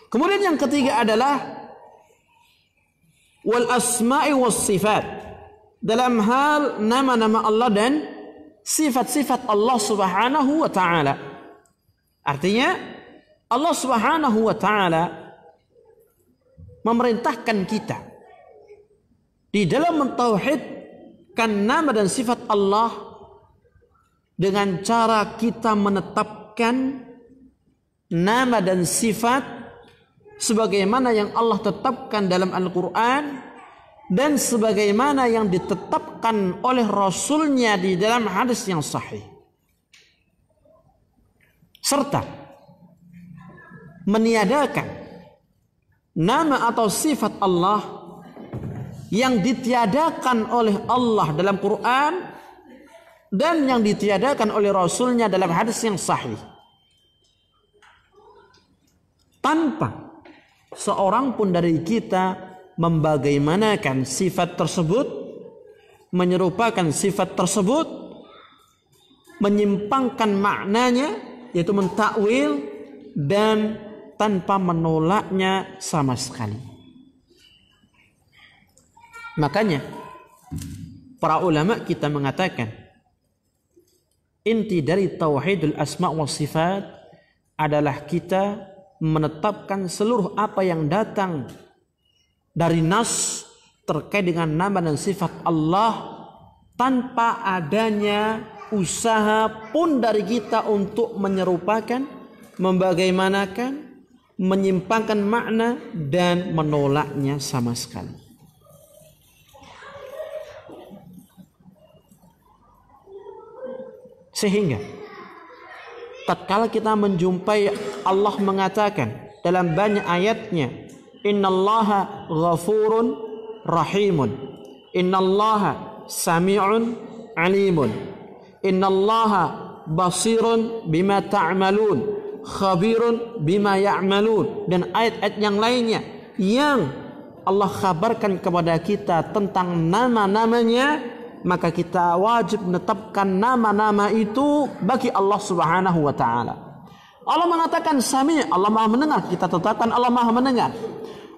Kemudian yang ketiga adalah wal asma'i was sifat, dalam hal nama-nama Allah dan sifat-sifat Allah Subhanahu wa taala. Artinya Allah Subhanahu wa taala memerintahkan kita di dalam mentauhidkan nama dan sifat Allah dengan cara kita menetapkan nama dan sifat sebagaimana yang Allah tetapkan dalam Al-Quran dan sebagaimana yang ditetapkan oleh Rasulnya di dalam hadis yang sahih, serta meniadakan nama atau sifat Allah yang ditiadakan oleh Allah dalam Quran dan yang ditiadakan oleh Rasulnya dalam hadis yang sahih, tanpa seorang pun dari kita membagaimanakan sifat tersebut, menyerupakan sifat tersebut, menyimpangkan maknanya, yaitu mentakwil, dan tanpa menolaknya sama sekali. Makanya para ulama kita mengatakan inti dari tauhidul asma wa sifat adalah kita menetapkan seluruh apa yang datang dari nas terkait dengan nama dan sifat Allah tanpa adanya usaha pun dari kita untuk menyerupakan, membagaimanakan, menyimpangkan makna dan menolaknya sama sekali. Sehingga tatkala kita menjumpai Allah mengatakan dalam banyak ayatnya, innallaha ghafurun rahimun, innallaha sami'un alimun, innallaha basirun bima ta'malun, khabirun bima ya'malun, dan ayat-ayat yang lainnya yang Allah kabarkan kepada kita tentang nama-namanya, maka kita wajib menetapkan nama-nama itu bagi Allah Subhanahu wa taala. Allah mengatakan Sami', Allah Maha mendengar, kita tetapkan Allah Maha mendengar.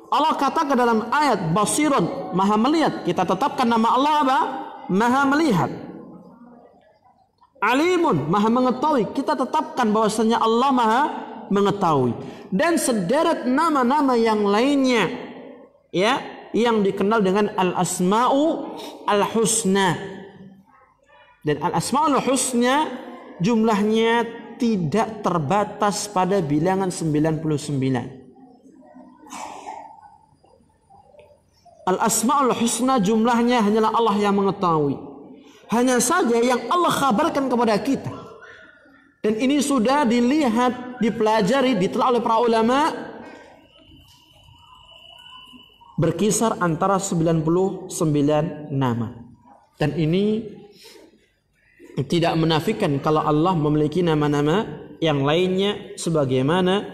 Allah katakan dalam ayat Basirun, Maha melihat, kita tetapkan nama Allah apa? Maha melihat. Alimun, Maha mengetahui, kita tetapkan bahwasanya Allah Maha mengetahui. Dan sederet nama-nama yang lainnya, ya, yang dikenal dengan al-asma'u al-husna. Dan al-asma'ul husna jumlahnya tidak terbatas pada bilangan 99. Al-asma'ul husna jumlahnya hanyalah Allah yang mengetahui. Hanya saja yang Allah kabarkan kepada kita. Dan ini sudah dilihat, dipelajari, ditelah oleh para ulama, berkisar antara 99 nama. Dan ini tidak menafikan kalau Allah memiliki nama-nama yang lainnya sebagaimana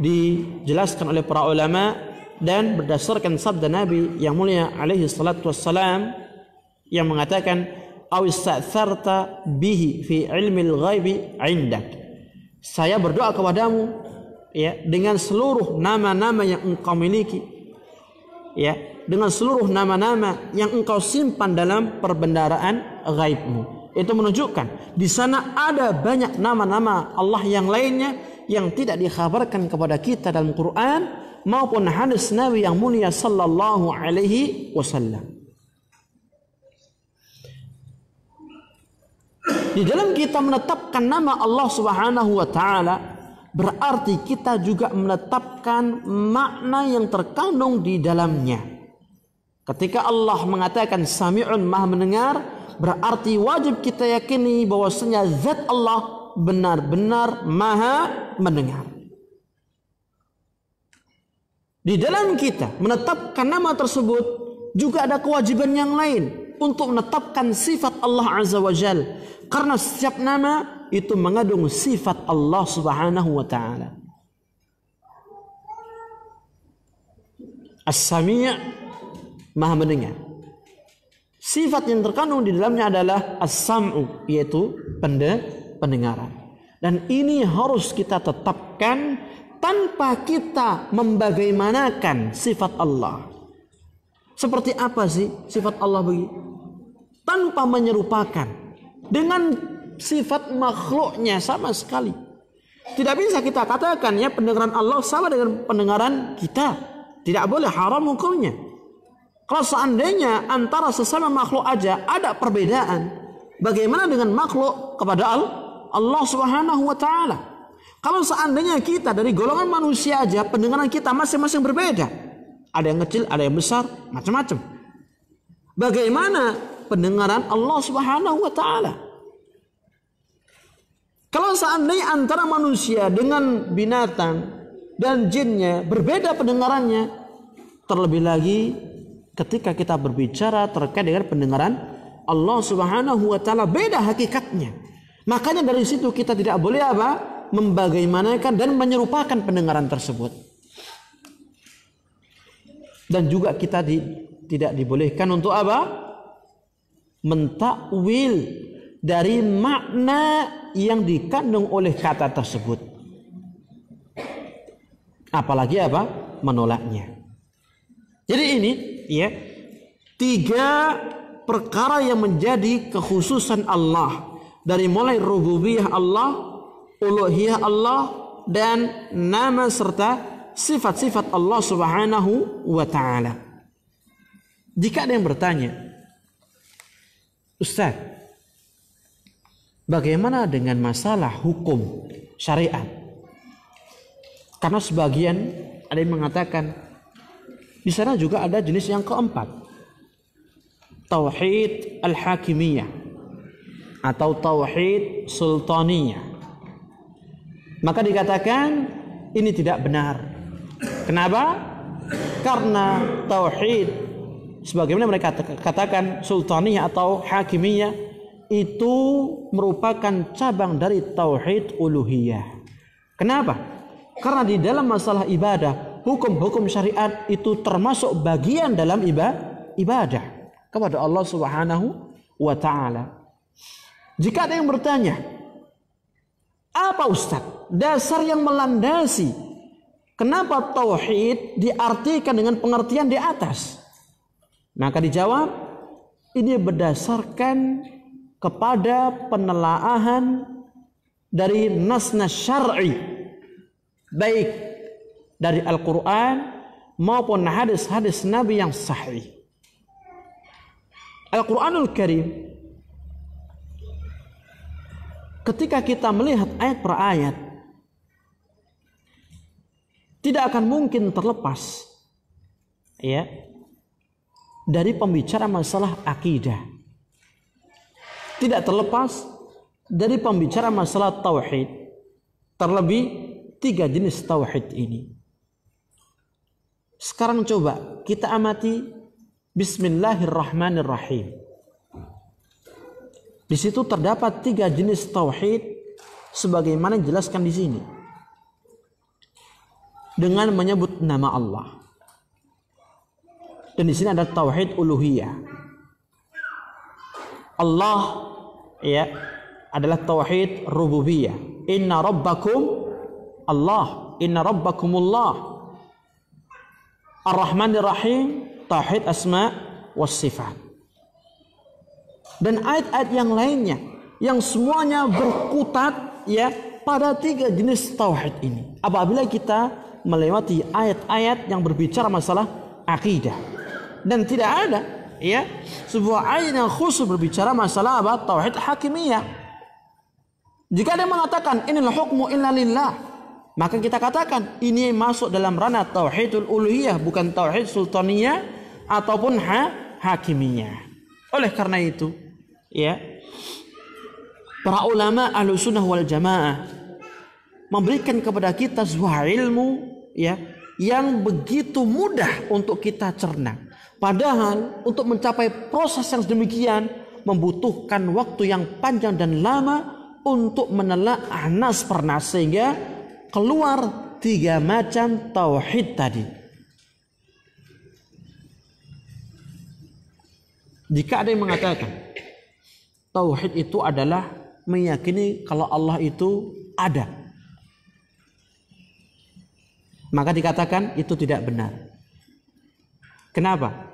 dijelaskan oleh para ulama dan berdasarkan sabda Nabi yang mulia alaihi salatu wassalam yang mengatakan awista'tharta bihi fi ilmil ghaibi indak, saya berdoa kepadamu ya dengan seluruh nama-nama yang engkau miliki, ya, dengan seluruh nama-nama yang engkau simpan dalam perbendaharaan ghaibmu. Itu menunjukkan di sana ada banyak nama-nama Allah yang lainnya yang tidak dikhabarkan kepada kita dalam Quran maupun hadis Nabi yang mulia sallallahu alaihi wasallam. Di dalam kita menetapkan nama Allah Subhanahu wa taala, berarti kita juga menetapkan makna yang terkandung di dalamnya. Ketika Allah mengatakan Sami'un, Maha mendengar, berarti wajib kita yakini bahwasanya zat Allah benar-benar Maha mendengar. Di dalam kita menetapkan nama tersebut juga ada kewajiban yang lain untuk menetapkan sifat Allah Azza wa Jalla. Karena setiap nama itu mengandung sifat Allah Subhanahu wa taala. As-Sami', Maha mendengar. Sifat yang terkandung di dalamnya adalah As-Sam'u, yaitu pendengaran. Dan ini harus kita tetapkan tanpa kita membagaimanakan sifat Allah. Seperti apa sih sifat Allah begitu? Tanpa menyerupakan dengan sifat makhluknya sama sekali. Tidak bisa kita katakan ya pendengaran Allah sama dengan pendengaran kita. Tidak boleh, haram hukumnya. Kalau seandainya antara sesama makhluk aja ada perbedaan, bagaimana dengan makhluk kepada Allah Subhanahu wa taala? Kalau seandainya kita dari golongan manusia aja pendengaran kita masing-masing berbeda. Ada yang kecil, ada yang besar, macam-macam. Bagaimana pendengaran Allah Subhanahu wa taala? Kalau seandainya antara manusia dengan binatang dan jinnya berbeda pendengarannya, terlebih lagi ketika kita berbicara terkait dengan pendengaran Allah Subhanahu wa taala beda hakikatnya. Makanya dari situ kita tidak boleh apa? Membagaimanakan dan menyerupakan pendengaran tersebut. Dan juga kita tidak dibolehkan untuk apa? Mentakwil dari makna yang dikandung oleh kata tersebut. Apalagi apa? Menolaknya. Jadi ini ya 3 perkara yang menjadi kekhususan Allah, dari mulai rububiyah Allah, uluhiyah Allah, dan nama serta sifat-sifat Allah Subhanahu wa taala. Jika ada yang bertanya, Ustaz, bagaimana dengan masalah hukum syariat? Karena sebagian ada yang mengatakan di sana juga ada jenis yang keempat, tauhid al-hakimiyah atau tauhid sultaniyah. Maka dikatakan ini tidak benar. Kenapa? Karena tauhid sebagaimana mereka katakan sultaniyah atau hakimiyah itu merupakan cabang dari tauhid uluhiyah. Kenapa? Karena di dalam masalah ibadah, hukum-hukum syariat itu termasuk bagian dalam ibadah kepada Allah Subhanahu wa taala. Jika ada yang bertanya, apa Ustaz dasar yang melandasi kenapa tauhid diartikan dengan pengertian di atas? Maka dijawab, ini berdasarkan kepada penelaahan dari nas-nas syar'i, baik dari Al-Quran maupun hadis-hadis Nabi yang sahih. Al-Quranul Karim, ketika kita melihat ayat per ayat, tidak akan mungkin terlepas ya dari pembicara masalah akidah, tidak terlepas dari pembicara masalah tauhid, terlebih 3 jenis tauhid ini. Sekarang coba kita amati Bismillahirrahmanirrahim. Di situ terdapat 3 jenis tauhid sebagaimana dijelaskan di sini dengan menyebut nama Allah. Dan di sini ada tauhid uluhiyah. Allah ya adalah tauhid rububiyah. Inna rabbakum Allah, inna rabbakumullah. Ar-Rahmanir Rahim, tauhid asma was sifat. dan ayat-ayat yang lainnya yang semuanya berkutat ya pada 3 jenis tauhid ini. Apabila kita melewati ayat-ayat yang berbicara masalah akidah, dan tidak ada ya sebuah ayat yang khusus berbicara masalah apa? Tauhid hakimiyah. Jika ada yang mengatakan inil hukmu illa lillah, maka kita katakan ini masuk dalam ranah tauhidul uluhiyah, bukan tauhid sultaniyah ataupun hakimiyah. Oleh karena itu ya para ulama Ahlussunnah wal Jamaah memberikan kepada kita sebuah ilmu ya yang begitu mudah untuk kita cerna. Padahal untuk mencapai proses yang demikian membutuhkan waktu yang panjang dan lama untuk menelaah nas per nas sehingga keluar 3 macam tauhid tadi. Jika ada yang mengatakan tauhid itu adalah meyakini kalau Allah itu ada, maka dikatakan itu tidak benar. Kenapa?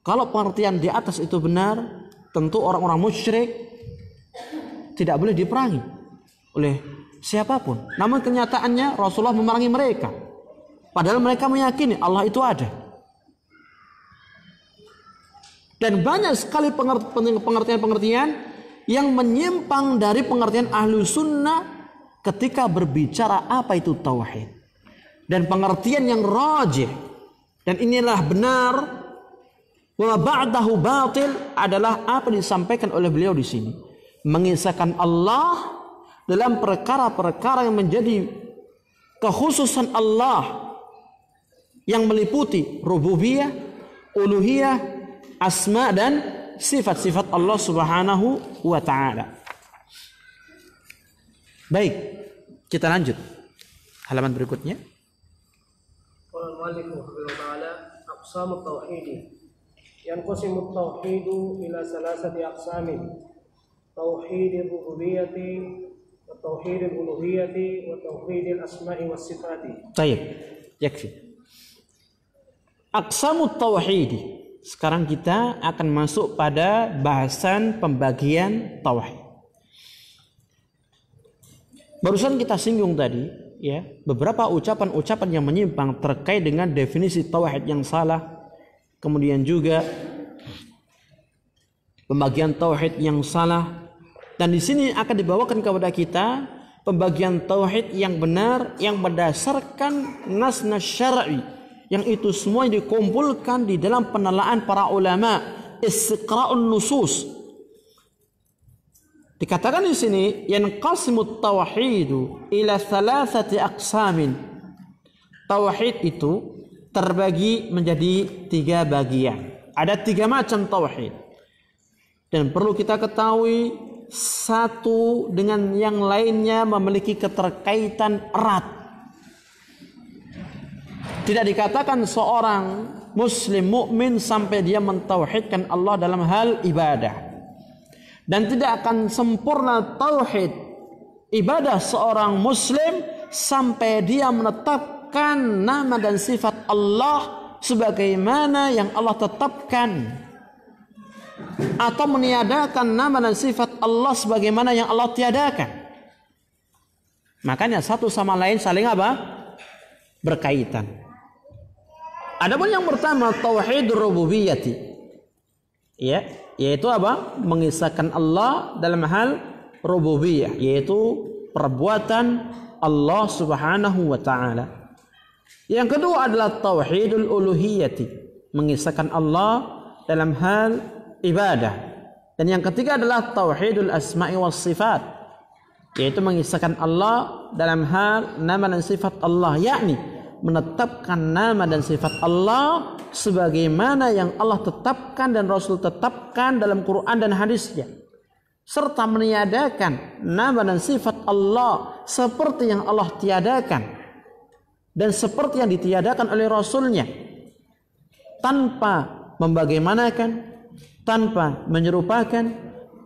Kalau pengertian di atas itu benar, tentu orang-orang musyrik tidak boleh diperangi oleh siapapun. Namun kenyataannya Rasulullah memerangi mereka, padahal mereka meyakini Allah itu ada. Dan banyak sekali pengertian-pengertian yang menyimpang dari pengertian ahlu sunnah ketika berbicara apa itu tauhid. Dan pengertian yang rajih, dan inilah benar, wa ba'dahu batil, adalah apa yang disampaikan oleh beliau di sini, mengisahkan Allah dalam perkara-perkara yang menjadi kekhususan Allah yang meliputi rububiyah, uluhiyah, asma dan sifat-sifat Allah Subhanahu wa taala. Baik, kita lanjut halaman berikutnya. Qala al-muallif rahimahullah taala aqsamut tauhid. Yanqasimu at-tauhid ila 3 aqsamin. Tauhid ar-rububiyyah wa tauhid al-uluhiyyah wa tauhid al-asma'i was sifati. Baik, yakfi. Aqsamut tauhid. Sekarang kita akan masuk pada bahasan pembagian tauhid. Barusan kita singgung tadi ya, beberapa ucapan-ucapan yang menyimpang terkait dengan definisi tauhid yang salah, kemudian juga pembagian tauhid yang salah, dan di sini akan dibawakan kepada kita pembagian tauhid yang benar yang berdasarkan nas-nas syar'i, yang itu semua dikumpulkan di dalam penelaan para ulama, istiqra'un nusus. Dikatakan di sini yanqasimut tauhidu ila 3 aqsamin. Tauhid itu terbagi menjadi 3 bagian. Ada 3 macam tauhid. Dan perlu kita ketahui satu dengan yang lainnya memiliki keterkaitan erat. Tidak dikatakan seorang muslim mukmin sampai dia mentauhidkan Allah dalam hal ibadah, dan tidak akan sempurna tauhid ibadah seorang muslim sampai dia menetapkan nama dan sifat Allah sebagaimana yang Allah tetapkan, atau meniadakan nama dan sifat Allah sebagaimana yang Allah tiadakan. Makanya satu sama lain saling apa? Berkaitan. Adapun yang pertama tauhidur rububiyyati, ya, yaitu apa? Mengisahkan Allah dalam hal rububiyah, yaitu perbuatan Allah Subhanahu wa taala. Yang kedua adalah tauhidul uluhiyyati, mengisahkan Allah dalam hal ibadah. Dan yang ketiga adalah tauhidul asma'i was sifat, yaitu mengisahkan Allah dalam hal nama dan sifat Allah, yakni menetapkan nama dan sifat Allah sebagaimana yang Allah tetapkan dan Rasul tetapkan dalam Quran dan hadisnya, serta meniadakan nama dan sifat Allah seperti yang Allah tiadakan dan seperti yang ditiadakan oleh Rasulnya, tanpa membagaimanakan, tanpa menyerupakan,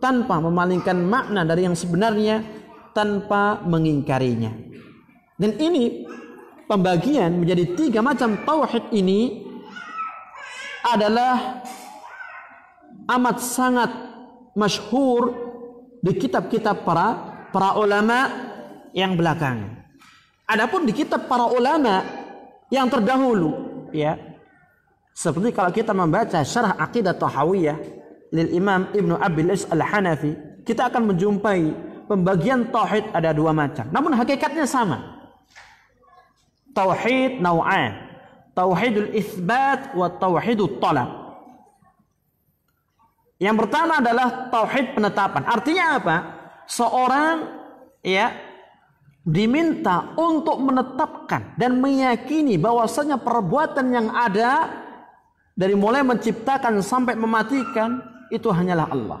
tanpa memalingkan makna dari yang sebenarnya, tanpa mengingkarinya. Dan ini pembagian menjadi 3 macam tauhid ini adalah amat sangat masyhur di kitab-kitab para ulama yang belakangan. Adapun di kitab para ulama yang terdahulu, ya, seperti kalau kita membaca Syarah Aqidah Tahawiyah lil Imam Ibnu Abil Is Al-Hanafi, kita akan menjumpai pembagian tauhid ada dua macam, namun hakikatnya sama. Tauhid nau'an, tauhidul itsbat wa tauhidut talab. Yang pertama adalah tauhid penetapan. Artinya apa? Seorang, ya, diminta untuk menetapkan dan meyakini bahwasanya perbuatan yang ada dari mulai menciptakan sampai mematikan itu hanyalah Allah.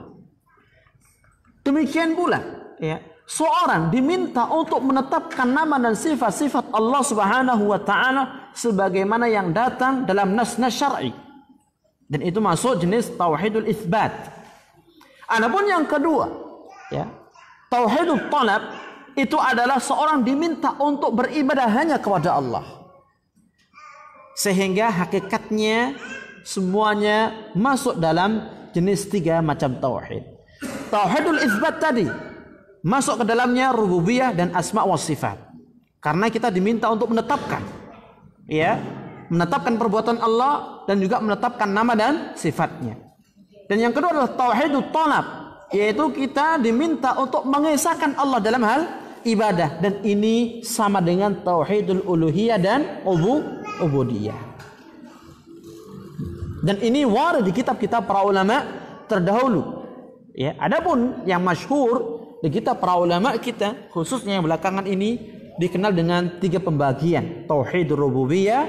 Demikian pula, ya, seorang diminta untuk menetapkan nama dan sifat-sifat Allah Subhanahu wa taala sebagaimana yang datang dalam nas-nas syar'i. Dan itu masuk jenis tauhidul itsbat. Adapun yang kedua, ya, tauhidul talab, itu adalah seorang diminta untuk beribadah hanya kepada Allah. Sehingga hakikatnya semuanya masuk dalam jenis tiga macam tauhid. Tauhidul itsbat tadi masuk ke dalamnya rububiyah dan asma wa sifat. Karena kita diminta untuk menetapkan, ya, menetapkan perbuatan Allah dan juga menetapkan nama dan sifatnya. Dan yang kedua adalah tauhidul talab, yaitu kita diminta untuk mengesahkan Allah dalam hal ibadah, dan ini sama dengan tauhidul uluhiyah dan ubudiyah. Dan ini warid di kitab-kitab para ulama terdahulu. Ya, adapun yang masyhur di kitab para ulama kita, khususnya yang belakangan ini, dikenal dengan tiga pembagian: tauhidul rububiyah,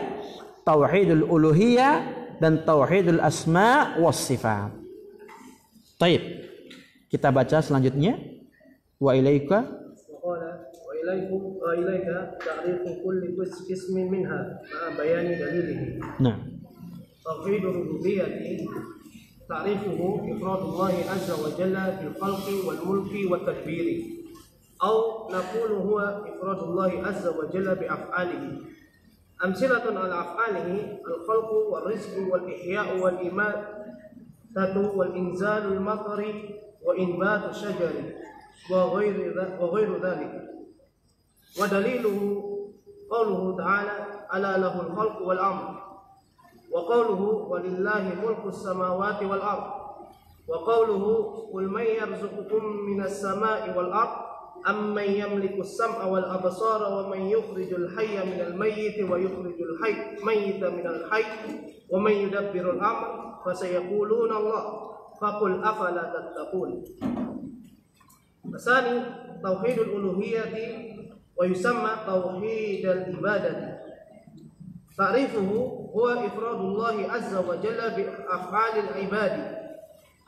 tauhidul uluhiyah, dan tauhidul asma was sifat. Baik, kita baca selanjutnya. Wa ilaika وإليك تعريف كل قسم منها مع بيان دليله. نعم. توحيد الربوبية تعريفه إفراد الله عز وجل بالخلق والملك والتدبير، أو نقول هو إفراد الله عز وجل بأفعاله. أمثلة على أفعاله الخلق والرزق والإحياء والإماتة والإنزال المطر وإنبات الشجر وغير ذلك. ودليله قوله تعالى: ألا له الخلق والأمر، وقوله: ولله ملك السماوات والأرض، وقوله: قل من يرزقكم من السماء والأرض أمن يملك السمع والأبصار ومن يخرج الحي من الميت ويخرج الميت من الحي ومن يدبر الأمر فسيقولون الله فقل أفلا تتقون. الثاني توحيد الألوهية ويسمى توحيد العبادة. تعريفه هو إفراد الله عز وجل بأفعال العباد،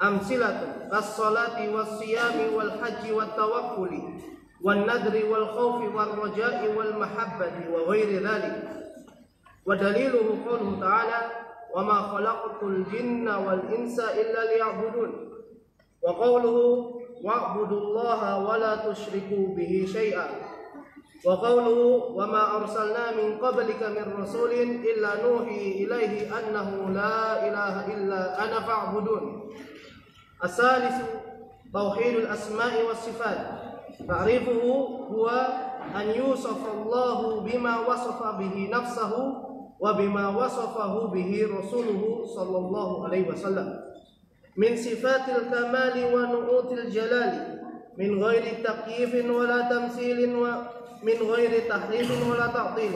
أمثلة كالصلاة والصيام والحج والتوكل والنذر والخوف والرجاء والمحبة وغير ذلك. ودليله قوله تعالى: وما خلقت الجن والإنس إلا ليعبدون، وقوله: واعبدوا الله ولا تشركوا به شيئا، وقوله: وما أرسلنا من قبلك من رسول إلا نوحي إليه أنه لا إله إلا أنا فاعبدون. الثالث توحيد الأسماء والصفات. تعريفه هو أن يوصف الله بما وصف به نفسه وبما وصفه به رسوله صلى الله عليه وسلم من صفات الكمال ونعوت الجلال، من غير تكييف ولا تمثيل ومن غير تحريف ولا تعطيل.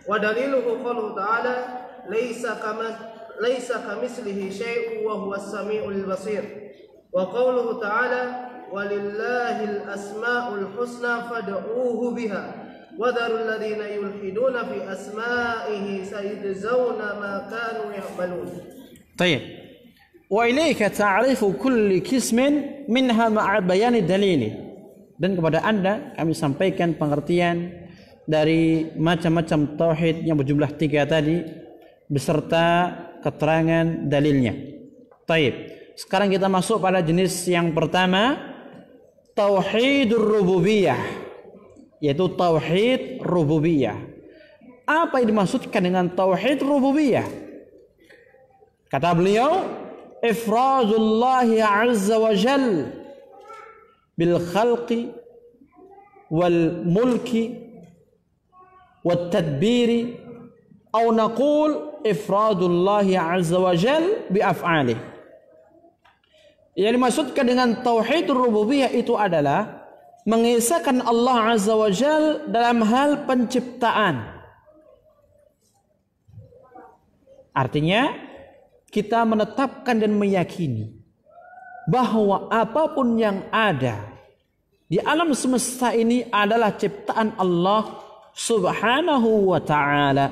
ودليله قوله تعالى: ليس كمثله شيء وهو السميع البصير، وقوله تعالى: ولله الأسماء الحسنى فادعوه بها وذروا الذين يلحدون في أسمائه سيجزون ما كانوا يعملون. طيب. وإليك تعريف كل قسم منها مع بيان دليله. Dan kepada Anda kami sampaikan pengertian dari macam-macam tauhid yang berjumlah 3 tadi beserta keterangan dalilnya. Taib. Sekarang kita masuk pada jenis yang pertama, tauhidur rububiyah, yaitu tauhid rububiyah. Apa yang dimaksudkan dengan tauhid rububiyah? Kata beliau, ifradullahi azza wa jal bil khalqi wal mulki wat tadbiri atau naqul ifradullahi azza wa jal bi af'alih. Yang dimaksudkan dengan tauhid rububiyah itu adalah mengesahkan Allah azza wa jal dalam hal penciptaan. Artinya kita menetapkan dan meyakini bahwa apapun yang ada di alam semesta ini adalah ciptaan Allah subhanahu wa ta'ala,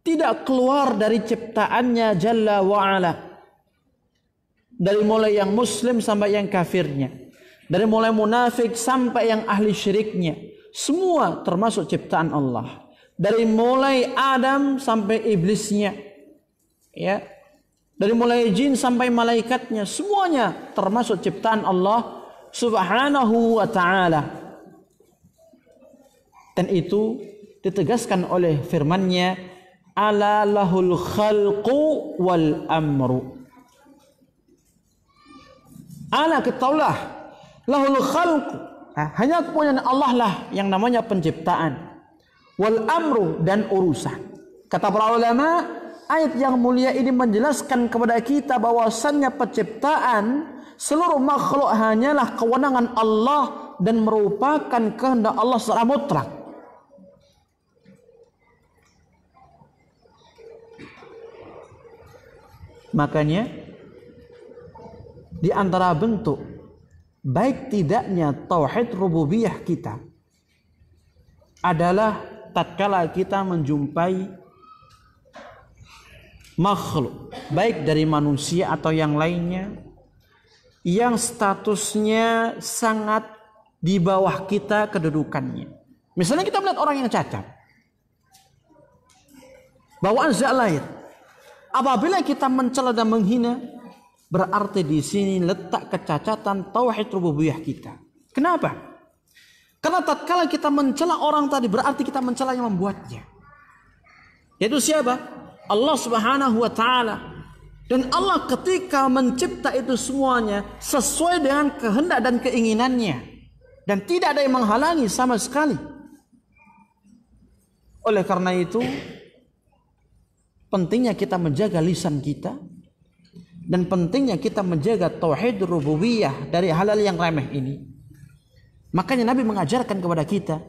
tidak keluar dari ciptaannya jalla wa ala. Dari mulai yang muslim sampai yang kafirnya, dari mulai munafik sampai yang ahli syiriknya, semua termasuk ciptaan Allah. Dari mulai Adam sampai iblisnya, ya, dari mulai jin sampai malaikatnya, semuanya termasuk ciptaan Allah subhanahu wa ta'ala. Dan itu ditegaskan oleh firman-Nya, ala lahul khalqu wal amru. Ala, ketahuilah, lahul khalqu, hanya kepunyaan Allah lah yang namanya penciptaan, wal amru, dan urusan. Kata para ulama, ayat yang mulia ini menjelaskan kepada kita bahwasannya penciptaan seluruh makhluk hanyalah kewenangan Allah dan merupakan kehendak Allah secara mutlak. Makanya di antara bentuk baik tidaknya tauhid rububiyah kita adalah tatkala kita menjumpai makhluk, baik dari manusia atau yang lainnya, yang statusnya sangat di bawah kita kedudukannya. Misalnya kita melihat orang yang cacat, bawaan zat lain. Apabila kita mencela dan menghina, berarti di sini letak kecacatan tauhid rububiyah kita. Kenapa? Karena tatkala kita mencela orang tadi, berarti kita mencela yang membuatnya. Yaitu siapa? Allah subhanahu wa ta'ala. Dan Allah ketika mencipta itu semuanya sesuai dengan kehendak dan keinginannya, dan tidak ada yang menghalangi sama sekali. Oleh karena itu, pentingnya kita menjaga lisan kita, dan pentingnya kita menjaga tauhid rububiyah dari hal-hal yang remeh ini. Makanya Nabi mengajarkan kepada kita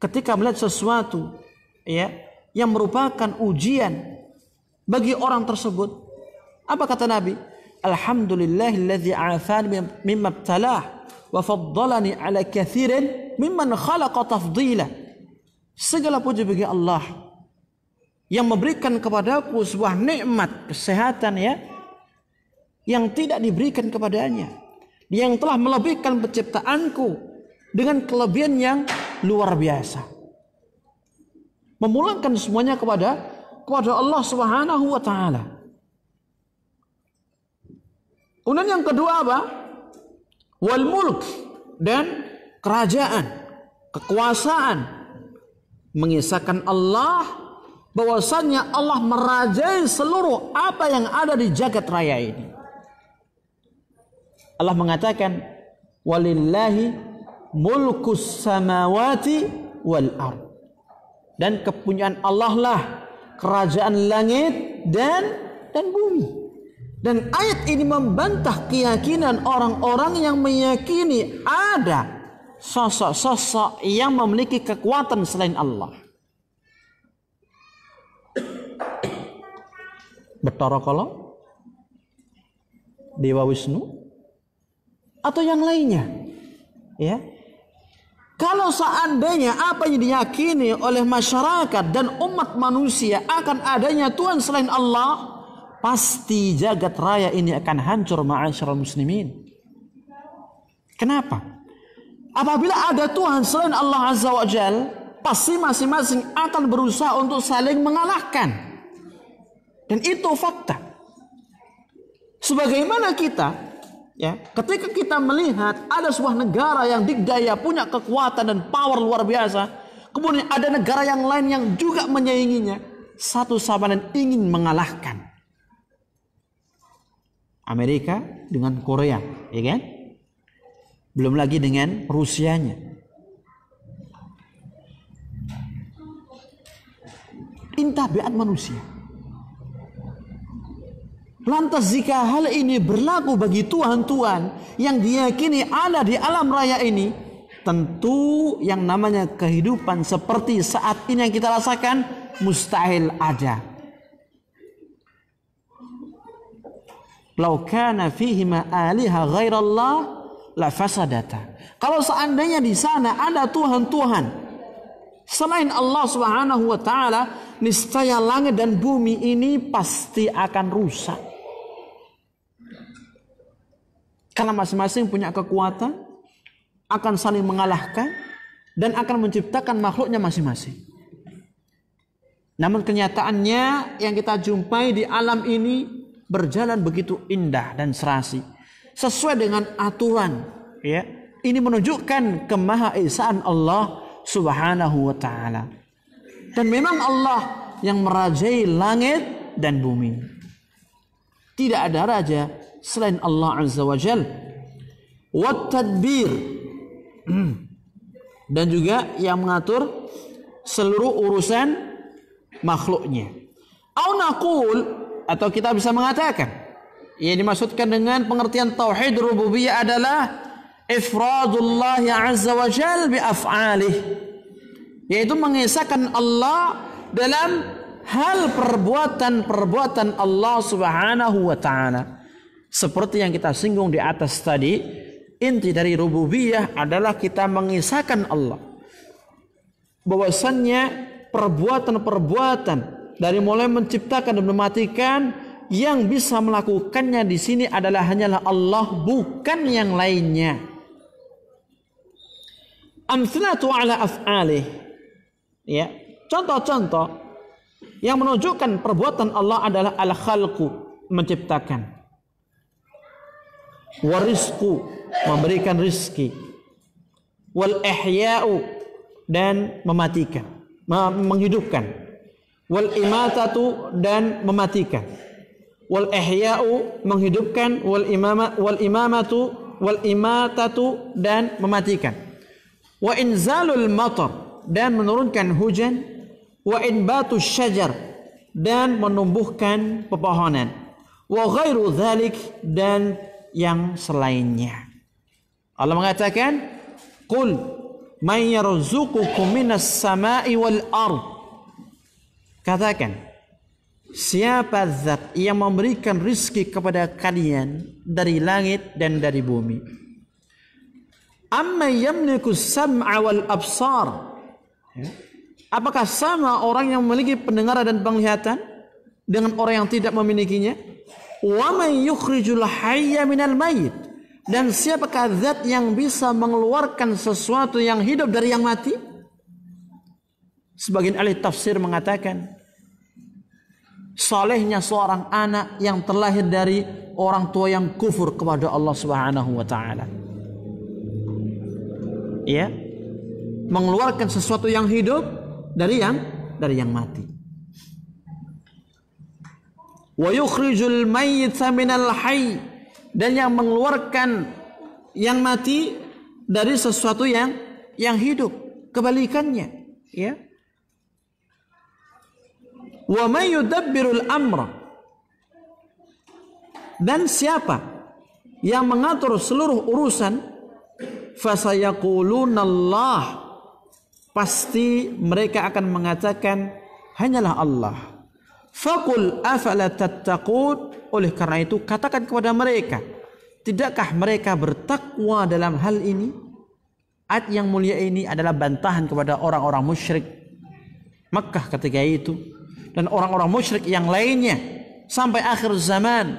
ketika melihat sesuatu, ya, yang merupakan ujian bagi orang tersebut, apa kata Nabi? Alhamdulillahilladzi afani mimma ibtalah wa faddalani ala katsirin mimman khalaqa tafdila. Segala puji bagi Allah yang memberikan kepadaku sebuah nikmat kesehatan, ya, yang tidak diberikan kepadanya, yang telah melebihkan penciptaanku dengan kelebihan yang luar biasa. Memulangkan semuanya kepada Allah Subhanahu wa taala. Kemudian yang kedua apa? Wal mulk, dan kerajaan, kekuasaan. Mengisahkan Allah bahwasannya Allah merajai seluruh apa yang ada di jagat raya ini. Allah mengatakan, walillahi mulkus samawati wal ard. Dan kepunyaan Allah lah kerajaan langit dan bumi. Dan ayat ini membantah keyakinan orang-orang yang meyakini ada sosok-sosok yang memiliki kekuatan selain Allah. Bathara Kala, Dewa Wisnu, atau yang lainnya, ya. Kalau seandainya apa yang diyakini oleh masyarakat dan umat manusia akan adanya Tuhan selain Allah, pasti jagat raya ini akan hancur, ma'asyiral muslimin. Kenapa? Apabila ada Tuhan selain Allah Azza wa Jal, pasti masing-masing akan berusaha untuk saling mengalahkan. Dan itu fakta. Sebagaimana kita, ya, ketika kita melihat ada sebuah negara yang dikdaya, punya kekuatan dan power luar biasa, kemudian ada negara yang lain yang juga menyainginya, satu sama lain ingin mengalahkan. Amerika dengan Korea, ya kan? Belum lagi dengan Rusianya. Ini tabiat manusia. Lantas jika hal ini berlaku bagi tuhan-tuhan yang diyakini ada di alam raya ini, tentu yang namanya kehidupan seperti saat ini yang kita rasakan mustahil ada. Lau kana fihima aliha ghairallah la fasadata. Kalau seandainya di sana ada tuhan-tuhan selain Allah Subhanahu wa taala, niscaya langit dan bumi ini pasti akan rusak. Karena masing-masing punya kekuatan, akan saling mengalahkan dan akan menciptakan makhluknya masing-masing. Namun kenyataannya yang kita jumpai di alam ini berjalan begitu indah dan serasi sesuai dengan aturan, ya. Ini menunjukkan kemahaesaan Allah Subhanahu wa taala. Dan memang Allah yang merajai langit dan bumi. Tidak ada raja selain Allah Azza wa Jalla. Wat tadbir, dan juga yang mengatur seluruh urusan makhluknya. Au naqul, atau kita bisa mengatakan yang dimaksudkan dengan pengertian tauhid rububiyah adalah ifradullah azza wa jalla bi af'alih, yaitu mengesahkan Allah dalam hal perbuatan-perbuatan Allah Subhanahu wa taala. Seperti yang kita singgung di atas tadi, inti dari rububiyah adalah kita mengesahkan Allah, bahwasannya perbuatan-perbuatan dari mulai menciptakan dan mematikan, yang bisa melakukannya di sini adalah hanyalah Allah, bukan yang lainnya. Amtsilatu ala af'alih, ya, contoh-contoh yang menunjukkan perbuatan Allah adalah al-khalqu, menciptakan, warizqu, memberikan rizki, wal ihya'u, dan mematikan, menghidupkan, wal imatatu, dan mematikan, wal ihya'u, menghidupkan, wal imamatu, wal imatatu, dan mematikan, wa inzalul matar, dan menurunkan hujan, wa inbatu syajar, dan menumbuhkan pepohonan, wa ghairu dzalik, dan yang selainnya. Allah mengatakan, qul man yarzuqukum minas sama'i wal ardh. Katakan, siapa zat yang memberikan rizki kepada kalian dari langit dan dari bumi? Amma yamliku sam'a wal absar. Apakah sama orang yang memiliki pendengaran dan penglihatan dengan orang yang tidak memilikinya? Wa man yukhrijul hayya minal mayyit. Dan siapakah zat yang bisa mengeluarkan sesuatu yang hidup dari yang mati? Sebagian ahli tafsir mengatakan, salehnya seorang anak yang terlahir dari orang tua yang kufur kepada Allah Subhanahu wa taala. Ya, mengeluarkan sesuatu yang hidup dari yang mati. Wa yukhrijul mayyita minal hayy, dan yang mengeluarkan yang mati dari sesuatu yang hidup, kebalikannya, ya. Wa may yudabbirul amra, dan siapa yang mengatur seluruh urusan, fasayaquluna Allah, pasti mereka akan mengatakan hanyalah Allah. Faqul afala tattaqun, oleh karena itu katakan kepada mereka, tidakkah mereka bertakwa dalam hal ini? Ayat yang mulia ini adalah bantahan kepada orang-orang musyrik Makkah ketika itu dan orang-orang musyrik yang lainnya sampai akhir zaman,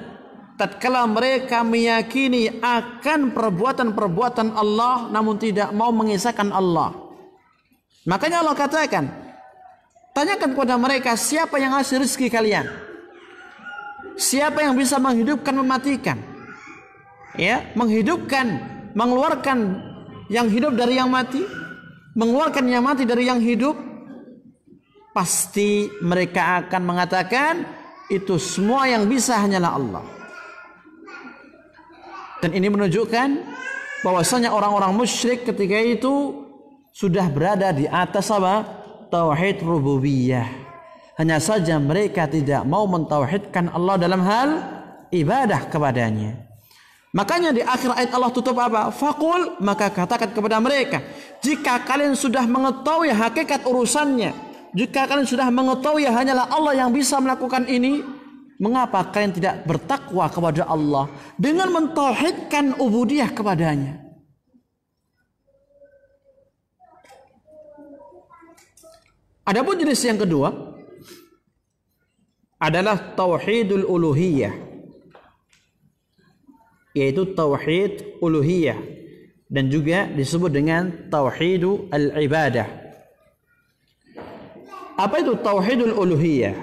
tatkala mereka meyakini akan perbuatan-perbuatan Allah namun tidak mau mengisahkan Allah. Makanya Allah katakan, tanyakan kepada mereka, siapa yang ngasih rezeki kalian? Siapa yang bisa menghidupkan, mematikan? Ya, menghidupkan, mengeluarkan yang hidup dari yang mati, mengeluarkan yang mati dari yang hidup. Pasti mereka akan mengatakan itu semua yang bisa hanyalah Allah. Dan ini menunjukkan bahwasanya orang-orang musyrik ketika itu sudah berada di atas apa? Tauhid rububiyah. Hanya saja mereka tidak mau mentauhidkan Allah dalam hal ibadah kepadanya. Makanya di akhir ayat Allah tutup apa? Faqul, maka katakan kepada mereka, jika kalian sudah mengetahui hakikat urusannya, jika kalian sudah mengetahui hanyalah Allah yang bisa melakukan ini, mengapa kalian tidak bertakwa kepada Allah dengan mentauhidkan ubudiyah kepadanya? Adapun jenis yang kedua adalah tauhidul uluhiyah, yaitu tauhid uluhiyah dan juga disebut dengan tauhidul al-ibadah. Apa itu tauhidul uluhiyah?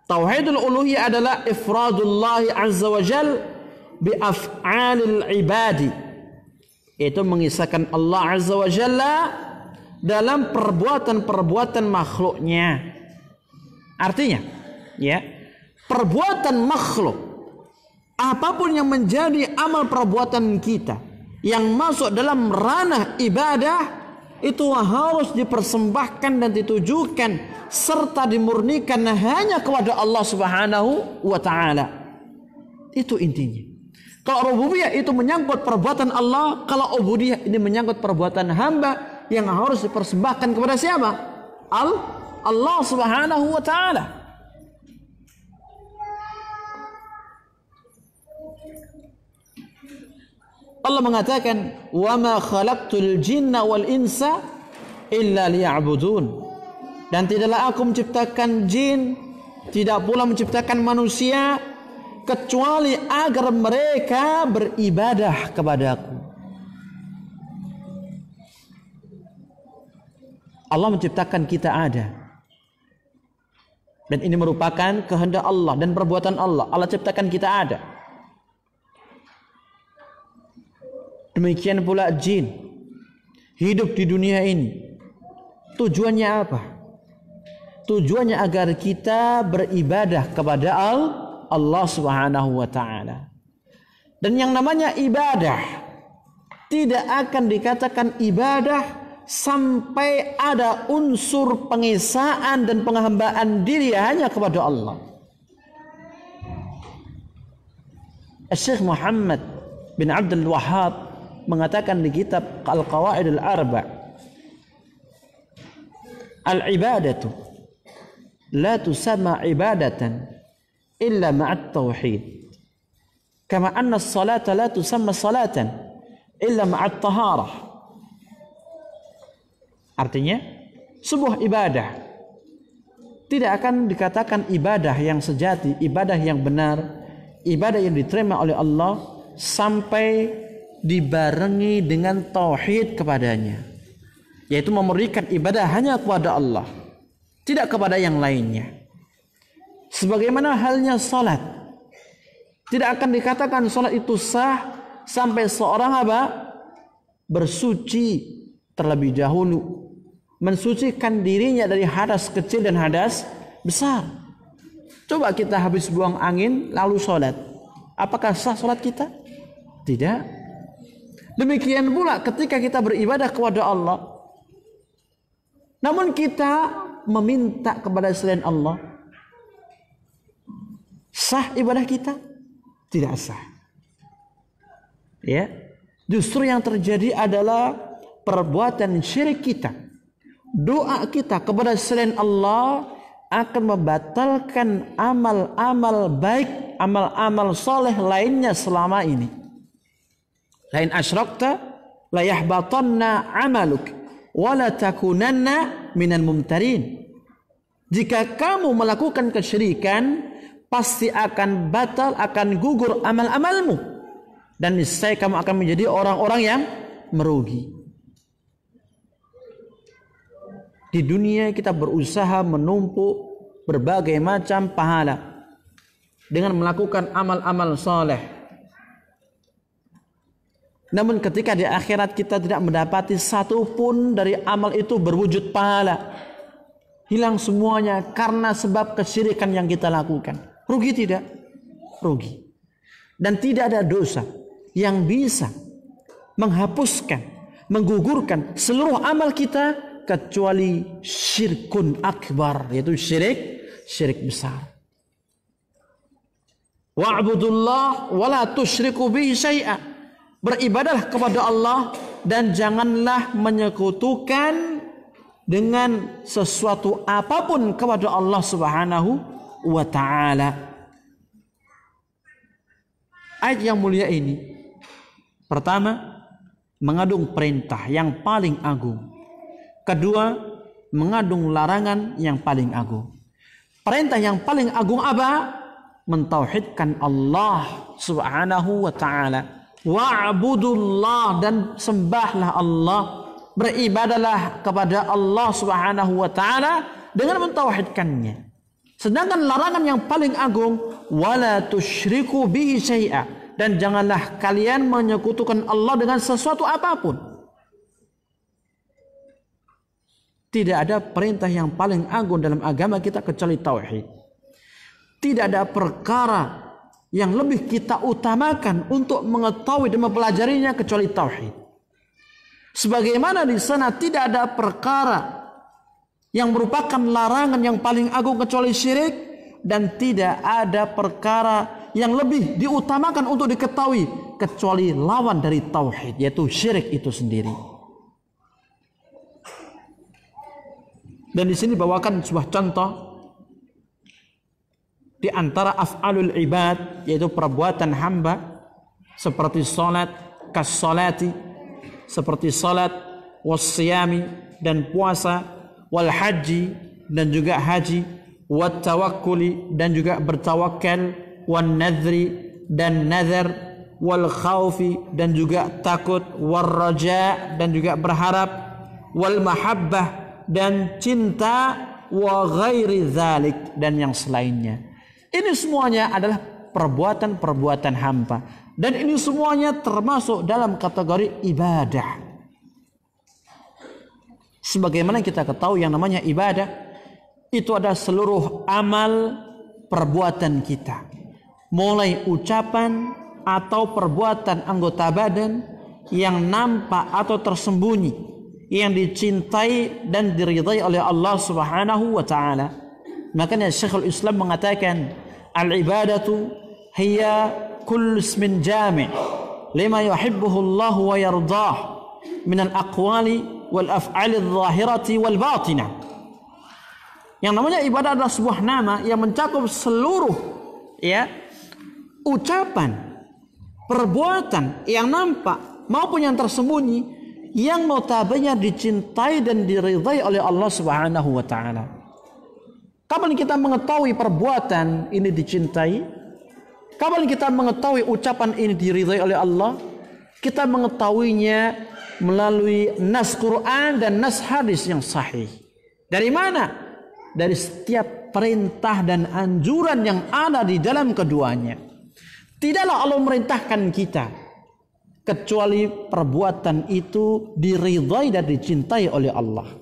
Tauhidul uluhiyah adalah ifradullah azza wa jal bi af'alil ibadi, yaitu mengisahkan Allah azza wa jalla dalam perbuatan-perbuatan makhluknya. Artinya, ya, perbuatan makhluk, apapun yang menjadi amal perbuatan kita yang masuk dalam ranah ibadah, itu harus dipersembahkan dan ditujukan serta dimurnikan hanya kepada Allah Subhanahu wa taala. Itu intinya. Kalau rububiyah itu menyangkut perbuatan Allah, kalau ubudiyah ini menyangkut perbuatan hamba yang harus dipersembahkan kepada siapa? Allah Subhanahu wa taala. Allah mengatakan, "Wa ma khalaqtul jinna wal insa illa liya'budun." Dan tidaklah aku menciptakan jin, tidak pula menciptakan manusia kecuali agar mereka beribadah kepadaku. Allah menciptakan kita ada. Dan ini merupakan kehendak Allah dan perbuatan Allah. Allah ciptakan kita ada. Demikian pula jin hidup di dunia ini. Tujuannya apa? Tujuannya agar kita beribadah kepada Allah Subhanahu wa taala. Dan yang namanya ibadah tidak akan dikatakan ibadah sampai ada unsur pengesaan dan penghambaan diri hanya kepada Allah. Syekh Muhammad bin Abdul Wahhab mengatakan di kitab Al-Qawaid Al-Arba', al-ibadatu la tusamma ibadatan illa ma'at tauhid, kama anna as-salata la tusamma salatan illa ma'at taharah. Artinya, sebuah ibadah tidak akan dikatakan ibadah yang sejati, ibadah yang benar, ibadah yang diterima oleh Allah sampai dibarengi dengan tauhid kepadanya, yaitu memberikan ibadah hanya kepada Allah, tidak kepada yang lainnya. Sebagaimana halnya salat, tidak akan dikatakan salat itu sah sampai seorang bersuci terlebih dahulu, mensucikan dirinya dari hadas kecil dan hadas besar. Coba kita habis buang angin lalu salat, apakah sah salat kita? Tidak. Demikian pula ketika kita beribadah kepada Allah, namun kita meminta kepada selain Allah, sah ibadah kita? Tidak sah. Ya, justru yang terjadi adalah perbuatan syirik kita. Doa kita kepada selain Allah akan membatalkan amal-amal baik, amal-amal soleh lainnya selama ini. Lain asyrakta la yahbatanna amaluk wa la takunanna minal mumtarin. Jika kamu melakukan kesyirikan, pasti akan batal, akan gugur amal-amalmu, dan niscaya kamu akan menjadi orang-orang yang merugi. Di dunia kita berusaha menumpuk berbagai macam pahala dengan melakukan amal-amal soleh. Namun ketika di akhirat kita tidak mendapati satu pun dari amal itu berwujud pahala, hilang semuanya karena sebab kesyirikan yang kita lakukan. Rugi tidak? Rugi. Dan tidak ada dosa yang bisa menghapuskan, menggugurkan seluruh amal kita kecuali syirkun akbar, yaitu syirik besar. Wa'budullah wa la tusyriku bihi syai'a. Beribadahlah kepada Allah dan janganlah menyekutukan dengan sesuatu apapun kepada Allah Subhanahu wa taala. Ayat yang mulia ini pertama mengandung perintah yang paling agung. Kedua, mengandung larangan yang paling agung. Perintah yang paling agung apa? Mentauhidkan Allah Subhanahu wa taala. Wa'budullah, dan sembahlah Allah, beribadalah kepada Allah Subhanahu wa taala dengan mentauhidkannya. Sedangkan larangan yang paling agung, wala tusyriku bihi syai'a, dan janganlah kalian menyekutukan Allah dengan sesuatu apapun. Tidak ada perintah yang paling agung dalam agama kita kecuali tauhid. Tidak ada perkara yang lebih kita utamakan untuk mengetahui dan mempelajarinya kecuali tauhid. Sebagaimana di sana tidak ada perkara yang merupakan larangan yang paling agung kecuali syirik, dan tidak ada perkara yang lebih diutamakan untuk diketahui kecuali lawan dari tauhid, yaitu syirik itu sendiri. Dan di sini bawakan sebuah contoh di antara af'alul ibad, yaitu perbuatan hamba, seperti salat, kas-salati, seperti salat, was-siyami, dan puasa, wal haji, dan juga haji, wat tawakkuli, dan juga bertawakal, wan nadhri, dan nazar, wal khaufi, dan juga takut, war raja, dan juga berharap, wal mahabbah, dan cinta, wa ghairi dzalik, dan yang selainnya. Ini semuanya adalah perbuatan-perbuatan hamba, dan ini semuanya termasuk dalam kategori ibadah. Sebagaimana kita ketahui yang namanya ibadah itu adalah seluruh amal perbuatan kita, mulai ucapan atau perbuatan anggota badan yang nampak atau tersembunyi, yang dicintai dan diridai oleh Allah Subhanahu wa taala. Makanya Syekhul Islam mengatakan al-ibadatu hiya kullu ismin jami' lima yuhibbuhu Allah wa yardah min al-aqwali wal af'ali adh-dhahirati wal batinah. Yang namanya ibadah adalah sebuah nama yang mencakup seluruh ucapan, perbuatan yang nampak maupun yang tersembunyi, yang notabene dicintai dan diridai oleh Allah Subhanahu wa taala. Kapan kita mengetahui perbuatan ini dicintai? Kapan kita mengetahui ucapan ini diridhai oleh Allah? Kita mengetahuinya melalui nas Quran dan nas hadis yang sahih. Dari mana? Dari setiap perintah dan anjuran yang ada di dalam keduanya. Tidaklah Allah merintahkan kita kecuali perbuatan itu diridhai dan dicintai oleh Allah.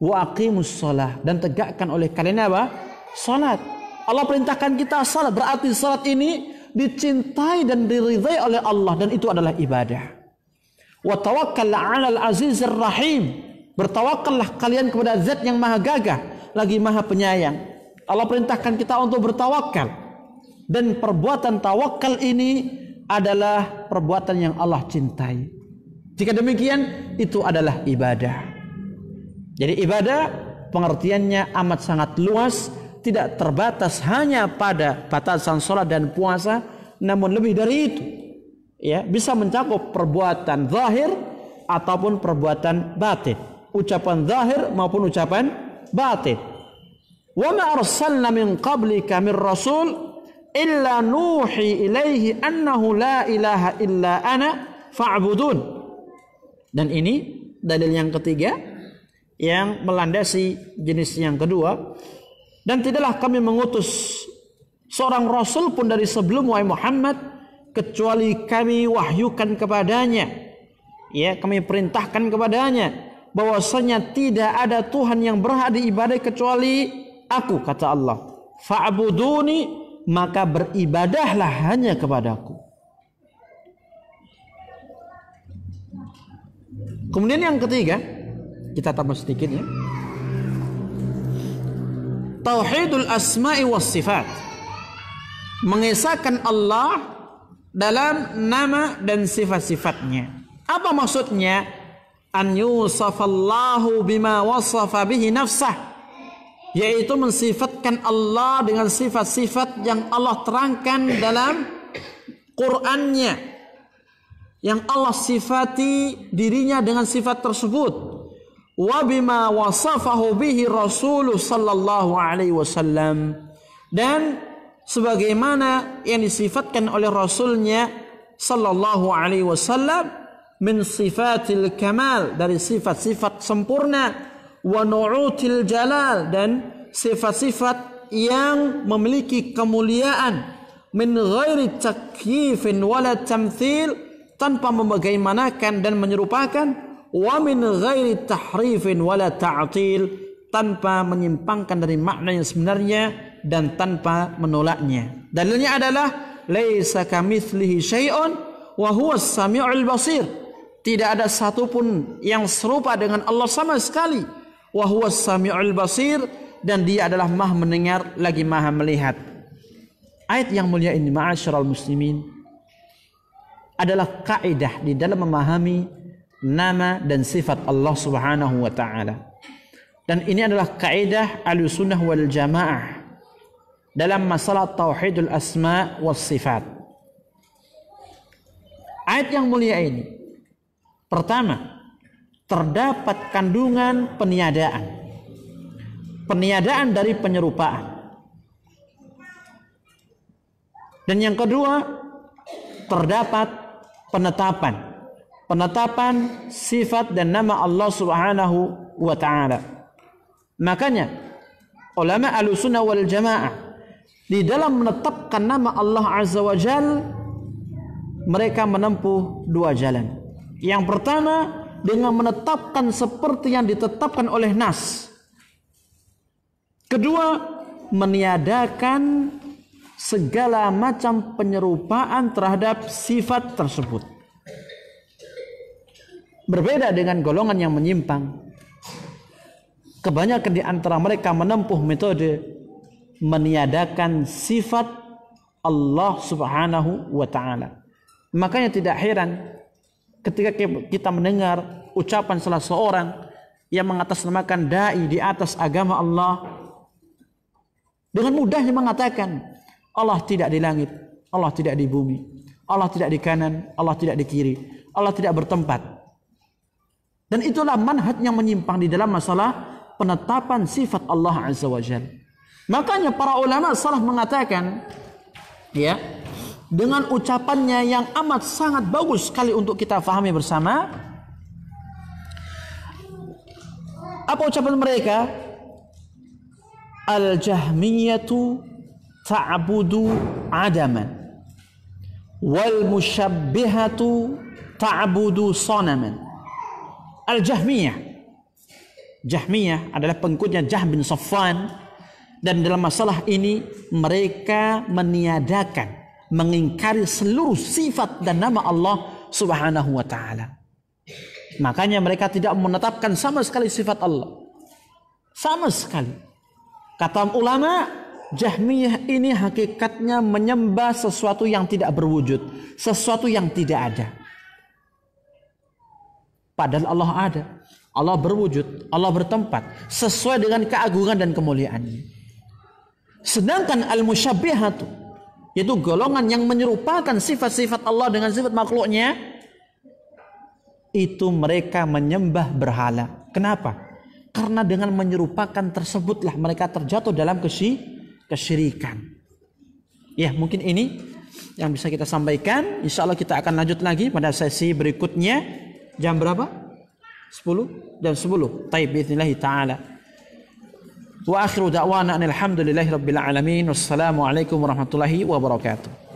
Wa aqimus shalah, dan tegakkan oleh kalian apa? Salat. Allah perintahkan kita salat, berarti salat ini dicintai dan diridhai oleh Allah, dan itu adalah ibadah. Wa tawakkal 'alal azizir rahim, bertawakallah kalian kepada Zat yang maha gagah lagi maha penyayang. Allah perintahkan kita untuk bertawakal, dan perbuatan tawakal ini adalah perbuatan yang Allah cintai. Jika demikian, itu adalah ibadah. Jadi ibadah pengertiannya amat sangat luas, tidak terbatas hanya pada batasan sholat dan puasa, namun lebih dari itu. Ya, bisa mencakup perbuatan zahir ataupun perbuatan batin, ucapan zahir maupun ucapan batin. Wa ma arsalna min qablika min rasul illa nuhi ilaihi annahu la ilaha illa ana fa'budun. Dan ini dalil yang ketiga yang melandasi jenis yang kedua. Dan tidaklah kami mengutus seorang rasul pun dari sebelum wahai Muhammad kecuali kami wahyukan kepadanya, kami perintahkan kepadanya bahwasanya tidak ada Tuhan yang berhak diibadai kecuali aku, kata Allah. Fa'buduni, maka beribadahlah hanya kepadaku. Kemudian yang ketiga, kita tambah sedikit ya. Tauhidul asma'i was sifat. Mengesahkan Allah dalam nama dan sifat-sifatnya. Apa maksudnya? An yusafallahu bima wasafa bihi nafsah, yaitu mensifatkan Allah dengan sifat-sifat yang Allah terangkan dalam Qur'annya, yang Allah sifati dirinya dengan sifat tersebut. Wa bima wasafahu bihi Rasul sallallahu alaihi wasallam, dan sebagaimana yang disifatkan oleh Rasulnya sallallahu alaihi wasallam min sifatil kamal, dari sifat-sifat sempurna, wa nu'util jalal, dan sifat-sifat yang memiliki kemuliaan, min ghairi takyifin wala tamthil, tanpa membagaimanakan dan menyerupakan, wa min ghairi tahrifin wala ta'til, tanpa menyimpangkan dari makna yang sebenarnya dan tanpa menolaknya. Dalilnya adalah laisa kamitslihi syai'un wa huwas samiul basir. Tidak ada satupun yang serupa dengan Allah sama sekali. Wa huwas samiul basir, dan dia adalah maha mendengar lagi maha melihat. Ayat yang mulia ini, ma'asyiral muslimin, adalah kaidah di dalam memahami nama dan sifat Allah Subhanahu wa taala. Dan ini adalah kaidah Ahlussunnah wal Jamaah dalam masalah tauhidul asma was sifat. Ayat yang mulia ini, pertama, terdapat kandungan peniadaan dari penyerupaan. Dan yang kedua, terdapat penetapan sifat dan nama Allah Subhanahu wa taala. Makanya ulama Ahlussunnah wal Jamaah di dalam menetapkan nama Allah Azza wa Jalla, mereka menempuh dua jalan. Yang pertama, dengan menetapkan seperti yang ditetapkan oleh nas. Kedua, meniadakan segala macam penyerupaan terhadap sifat tersebut. Berbeda dengan golongan yang menyimpang. Kebanyakan di antara mereka menempuh metode meniadakan sifat Allah Subhanahu wa taala. Makanya tidak heran ketika kita mendengar ucapan salah seorang yang mengatasnamakan dai di atas agama Allah, dengan mudahnya mengatakan Allah tidak di langit, Allah tidak di bumi, Allah tidak di kanan, Allah tidak di kiri, Allah tidak bertempat. Dan itulah manhaj yang menyimpang di dalam masalah penetapan sifat Allah Azza wa Jalla. Makanya para ulama salaf mengatakan, ya, dengan ucapannya yang amat sangat bagus sekali untuk kita fahami bersama. Apa ucapan mereka? Al-Jahmiyatu ta'budu adaman, wal musyabbihatu ta'budu sanaman. Al-Jahmiyah, Jahmiyah adalah pengikutnya Jahm bin Safwan, dan dalam masalah ini mereka meniadakan, mengingkari seluruh sifat dan nama Allah Subhanahu wa taala. Makanya mereka tidak menetapkan sama sekali sifat Allah. Sama sekali. Kata ulama, Jahmiyah ini hakikatnya menyembah sesuatu yang tidak berwujud, sesuatu yang tidak ada. Padahal Allah ada, Allah berwujud, Allah bertempat sesuai dengan keagungan dan kemuliaannya. Sedangkan al-musyabbihatu, yaitu golongan yang menyerupakan sifat-sifat Allah dengan sifat makhluknya, itu mereka menyembah berhala. Kenapa? Karena dengan menyerupakan tersebutlah mereka terjatuh dalam kesyirikan. Ya, mungkin ini yang bisa kita sampaikan. Insya Allah kita akan lanjut lagi pada sesi berikutnya. Jam berapa? 10? Jam 10. Taib bi'idhnillahi ta'ala. Wa akhiru da'wana alhamdulillahi rabbil alamin. Wassalamualaikum warahmatullahi wabarakatuh.